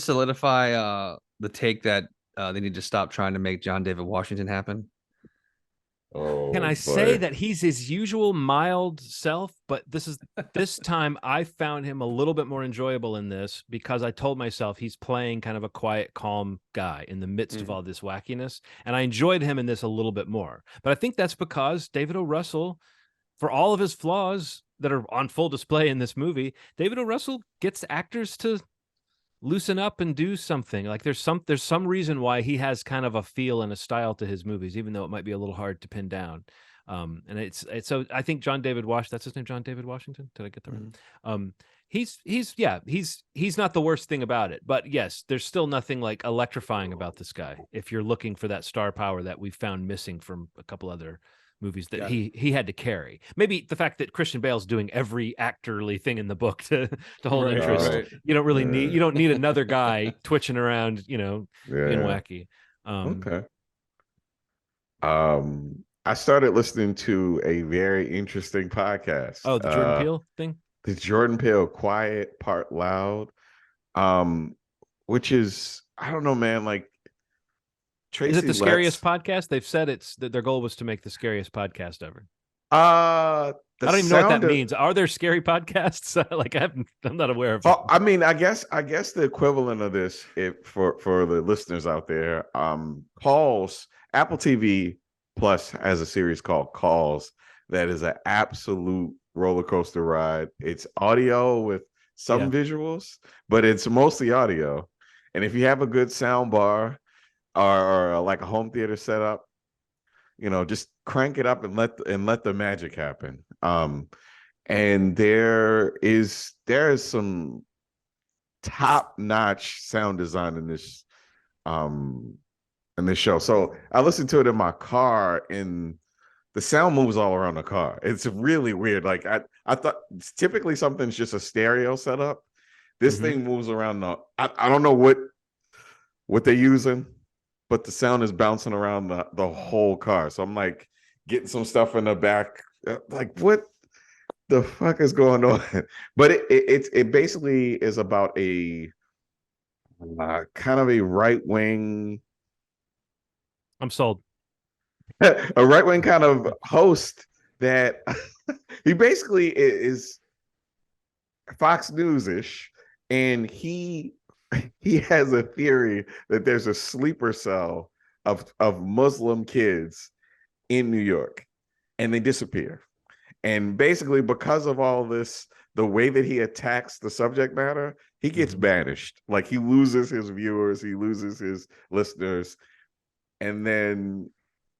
solidify the take that they need to stop trying to make John David Washington happen? Can I say that he's his usual mild self, but this time I found him a little bit more enjoyable in this, because I told myself he's playing kind of a quiet, calm guy in the midst of all this wackiness, and I enjoyed him in this a little bit more. But I think that's because David O. Russell, for all of his flaws that are on full display in this movie, David O. Russell gets actors to loosen up and do something. Like there's some reason why he has kind of a feel and a style to his movies, even though it might be a little hard to pin down. And it's so I think John David that's his name, John David Washington. Did I get that right? He's not the worst thing about it, but yes, there's still nothing like electrifying about this guy. If you're looking for that star power that we found missing from a couple other movies that he had to carry. Maybe the fact that Christian Bale's doing every actorly thing in the book to hold interest. Right. You don't really need another guy twitching around, being wacky. Okay. I started listening to a very interesting podcast. Oh, the Jordan Peele thing? The Jordan Peele Quiet Part Loud. Which is, I don't know, man, like Is it Tracy the scariest Letts. podcast? They've said it's that their goal was to make the scariest podcast ever. The I don't even know what that sound of, means. Are there scary podcasts? Like I'm not aware of. I mean, I guess the equivalent of this, if for the listeners out there, Calls, Apple TV Plus has a series called Calls that is an absolute roller coaster ride. It's audio with some visuals, but it's mostly audio. And if you have a good sound bar or like a home theater setup, just crank it up and let the magic happen. And there is some top-notch sound design in this show. So I listened to it in my car, and the sound moves all around the car. It's really weird. Like I thought typically something's just a stereo setup. This thing moves around. I don't know what they're using, but the sound is bouncing around the whole car. So I'm like getting some stuff in the back. Like, what the fuck is going on? But it basically is about a kind of a right wing. I'm sold. A right wing kind of host that he basically is Fox News-ish, and he has a theory that there's a sleeper cell of Muslim kids in New York, and they disappear. And basically, because of all this, the way that he attacks the subject matter, he gets banished. Like, he loses his viewers, he loses his listeners. And then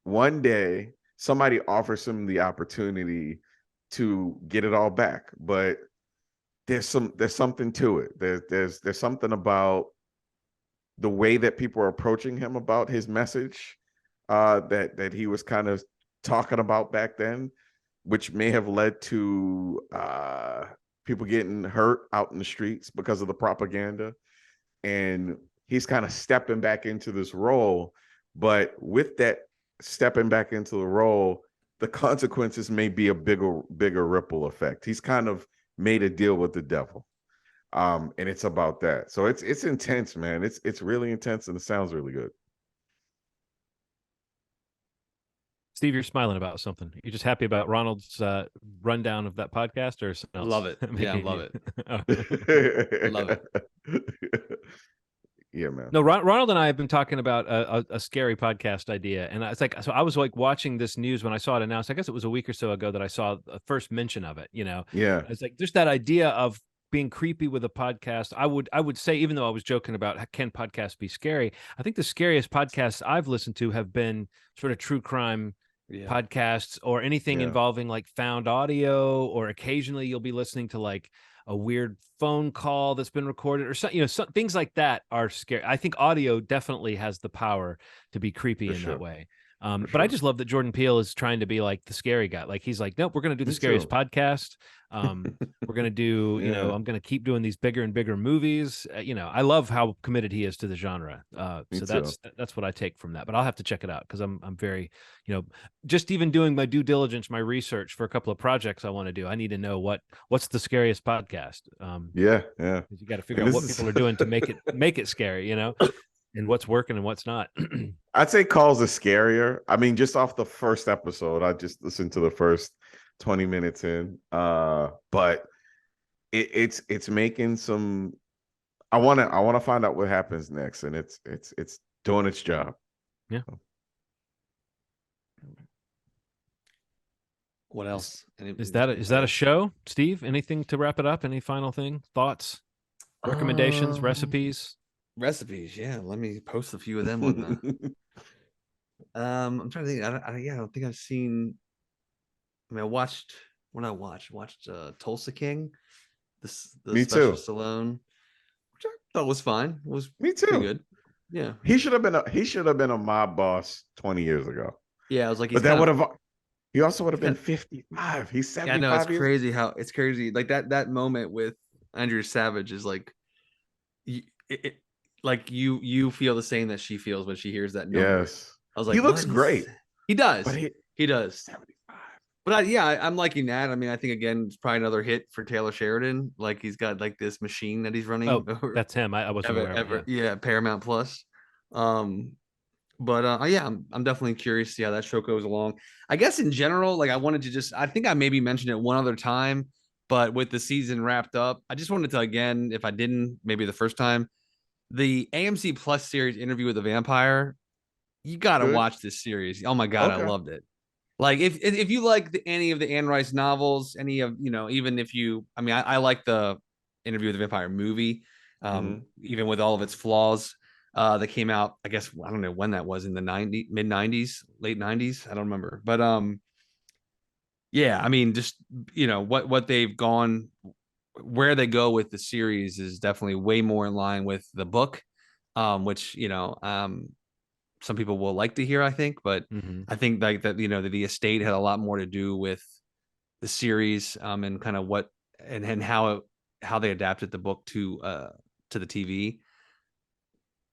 one day, somebody offers him the opportunity to get it all back. But there's something to it. There's something about the way that people are approaching him about his message that he was kind of talking about back then, which may have led to people getting hurt out in the streets because of the propaganda. And he's kind of stepping back into this role. But with that stepping back into the role, the consequences may be a bigger ripple effect. He's kind of made a deal with the devil. And it's about that. So it's intense, man. It's really intense, and it sounds really good. Steve, you're smiling about something. You're just happy about Ronald's rundown of that podcast, or something else? Love it. Yeah, I love it. Love it. Yeah, man. No, Ronald and I have been talking about a scary podcast idea, and it's like, so I was like watching this news when I saw it announced. I guess it was a week or so ago that I saw the first mention of it. Yeah, it's like just that idea of being creepy with a podcast. I would say, even though I was joking about can podcasts be scary, I think the scariest podcasts I've listened to have been sort of true crime podcasts or anything involving like found audio, or occasionally you'll be listening to like a weird phone call that's been recorded, or some things like that are scary. I think audio definitely has the power to be creepy that way. But I just love that Jordan Peele is trying to be like the scary guy. Like, he's like, nope, we're going to do the scariest podcast. We're going to do, I'm going to keep doing these bigger and bigger movies. I love how committed he is to the genre. So that's what I take from that, but I'll have to check it out, because I'm very, just even doing my due diligence, my research for a couple of projects I want to do. I need to know what's the scariest podcast. You got to figure out what people are doing to make it scary, and what's working and what's not. I'd say Calls is scarier. I mean, just off the first episode, I just listened to the first 20 minutes in. But it's making some. I wanna find out what happens next, and it's doing its job. Yeah. What else? Is that a show, Steve? Anything to wrap it up? Any final thoughts, recommendations, recipes? Recipes, yeah. Let me post a few of them on the. I'm trying to think. I don't think I've seen. I mean, I watched Tulsa King, the Me special too. Stallone, which I thought was fine. It was Me too. pretty good. Yeah, he should have been a mob boss 20 years ago. Yeah, I was like, but that would have. He also would have been 55. He's 75. Yeah, I know, it's crazy. Like that moment with Andrew Savage is like, like you feel the same that she feels when she hears that number. Yes, I was like, he looks great. He does. But He does. 75. But I'm liking that. I mean, I think again, it's probably another hit for Taylor Sheridan. Like he's got like this machine that he's running. Oh, that's him. I wasn't aware of it. Yeah, Paramount Plus. But I'm definitely curious to see how that show goes along. I guess in general, like I wanted to I think I maybe mentioned it one other time, but with the season wrapped up, I just wanted to again, if I didn't, maybe the first time, the AMC Plus series Interview with the Vampire. You gotta watch this series. Oh my god, I loved it. Like if you like any of the Anne Rice novels, any of even if you, I mean, I like the Interview with the Vampire movie, even with all of its flaws. That came out, I guess I don't know when that was, in the mid 90s, late 90s. I don't remember, but yeah, I mean, just what they've gone, where they go with the series is definitely way more in line with the book, which some people will like to hear, I think, but I think like that, the estate had a lot more to do with the series, and kind of what and how they adapted the book to the TV.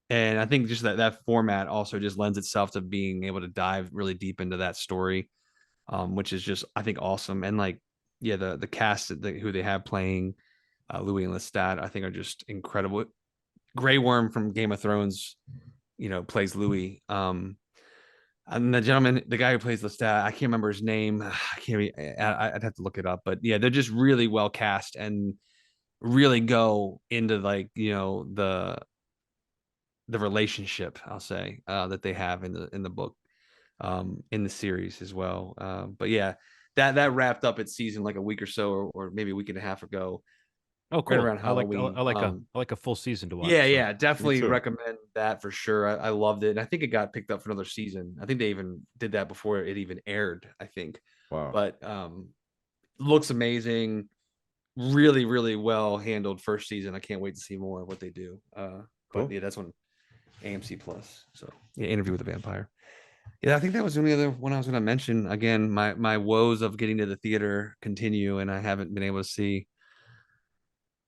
And I think just that format also just lends itself to being able to dive really deep into that story, which is just, I think, awesome. And like, yeah, the cast who they have playing Louis and Lestat, I think, are just incredible. Grey Worm from Game of Thrones, plays Louis. And the guy who plays Lestat, I can't remember his name. I'd have to look it up, but yeah, they're just really well cast and really go into like, the relationship, I'll say, that they have in the book, in the series as well. But yeah, that wrapped up its season like a week or so, or maybe a week and a half ago. Oh, cool. Right around Halloween. I like a full season to watch. Yeah, definitely recommend that for sure. I loved it. And I think it got picked up for another season. I think they even did that before it even aired, I think. Wow. But looks amazing. Really, really well handled first season. I can't wait to see more of what they do. But yeah, that's on AMC Plus. So yeah, Interview with the Vampire. Yeah, I think that was the only other one I was going to mention. Again, my woes of getting to the theater continue, and I haven't been able to see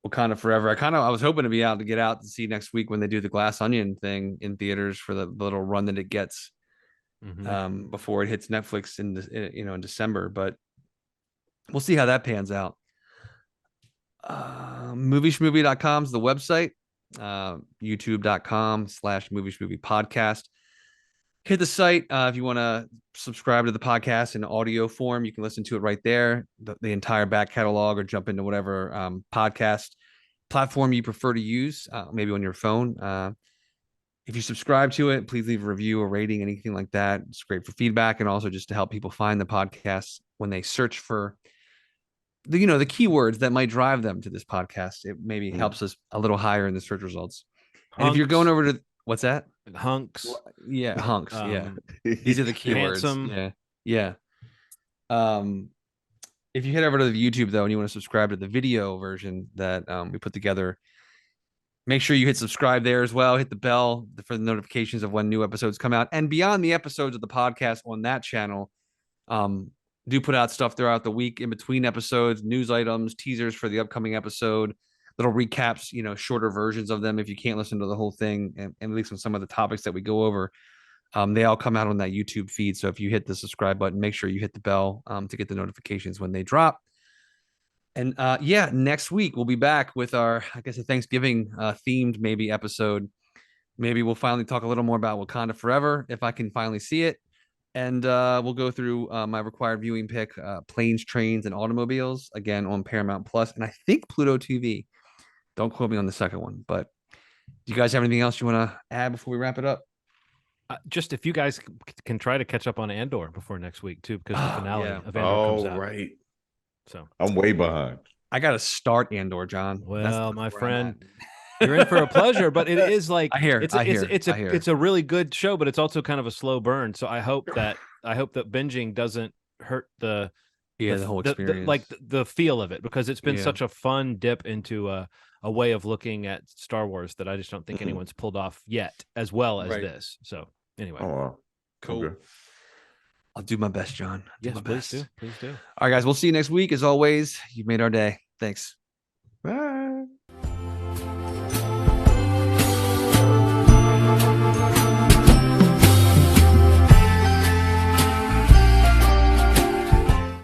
Wakanda Forever. I was hoping to be out to get out to see next week when they do the Glass Onion thing in theaters for the little run that it gets, before it hits Netflix in December. But we'll see how that pans out. Movieschmovie.com is the website. YouTube.com/movieschmovie podcast. Hit the site if you want to subscribe to the podcast in audio form. You can listen to it right there, the entire back catalog, or jump into whatever podcast platform you prefer to use, maybe on your phone. If you subscribe to it, please leave a review, a rating, anything like that. It's great for feedback, and also just to help people find the podcast when they search for the keywords that might drive them to this podcast. It maybe helps us a little higher in the search results. And if you're going over to what's that? Hunks. Yeah, hunks. Yeah. These are the keywords. Handsome. Yeah. If you head over to the YouTube though, and you want to subscribe to the video version that we put together, make sure you hit subscribe there as well. Hit the bell for the notifications of when new episodes come out. And beyond the episodes of the podcast on that channel, do put out stuff throughout the week in between episodes, news items, teasers for the upcoming episode, little recaps, shorter versions of them if you can't listen to the whole thing, and at least on some of the topics that we go over. They all come out on that YouTube feed. So if you hit the subscribe button, make sure you hit the bell to get the notifications when they drop. And next week we'll be back with our, I guess, a Thanksgiving themed maybe episode. Maybe we'll finally talk a little more about Wakanda Forever if I can finally see it. And we'll go through my required viewing pick, Planes, Trains, and Automobiles, again on Paramount Plus, and I think Pluto TV. Don't quote me on the second one, but do you guys have anything else you want to add before we wrap it up? Just if you guys can try to catch up on Andor before next week too, because the finale of Andor comes out. Right. So I'm way behind. I got to start Andor, John. Well, my friend, you're in for a pleasure, but it is like it's a really good show, but it's also kind of a slow burn. So I hope that binging doesn't hurt the whole experience, the feel of it, because it's been such a fun dip into a way of looking at Star Wars that I just don't think anyone's pulled off yet as well as this. So anyway, cool. Okay. I'll do my best, John. Please do. All right, guys, we'll see you next week. As always, you've made our day. Thanks. Bye.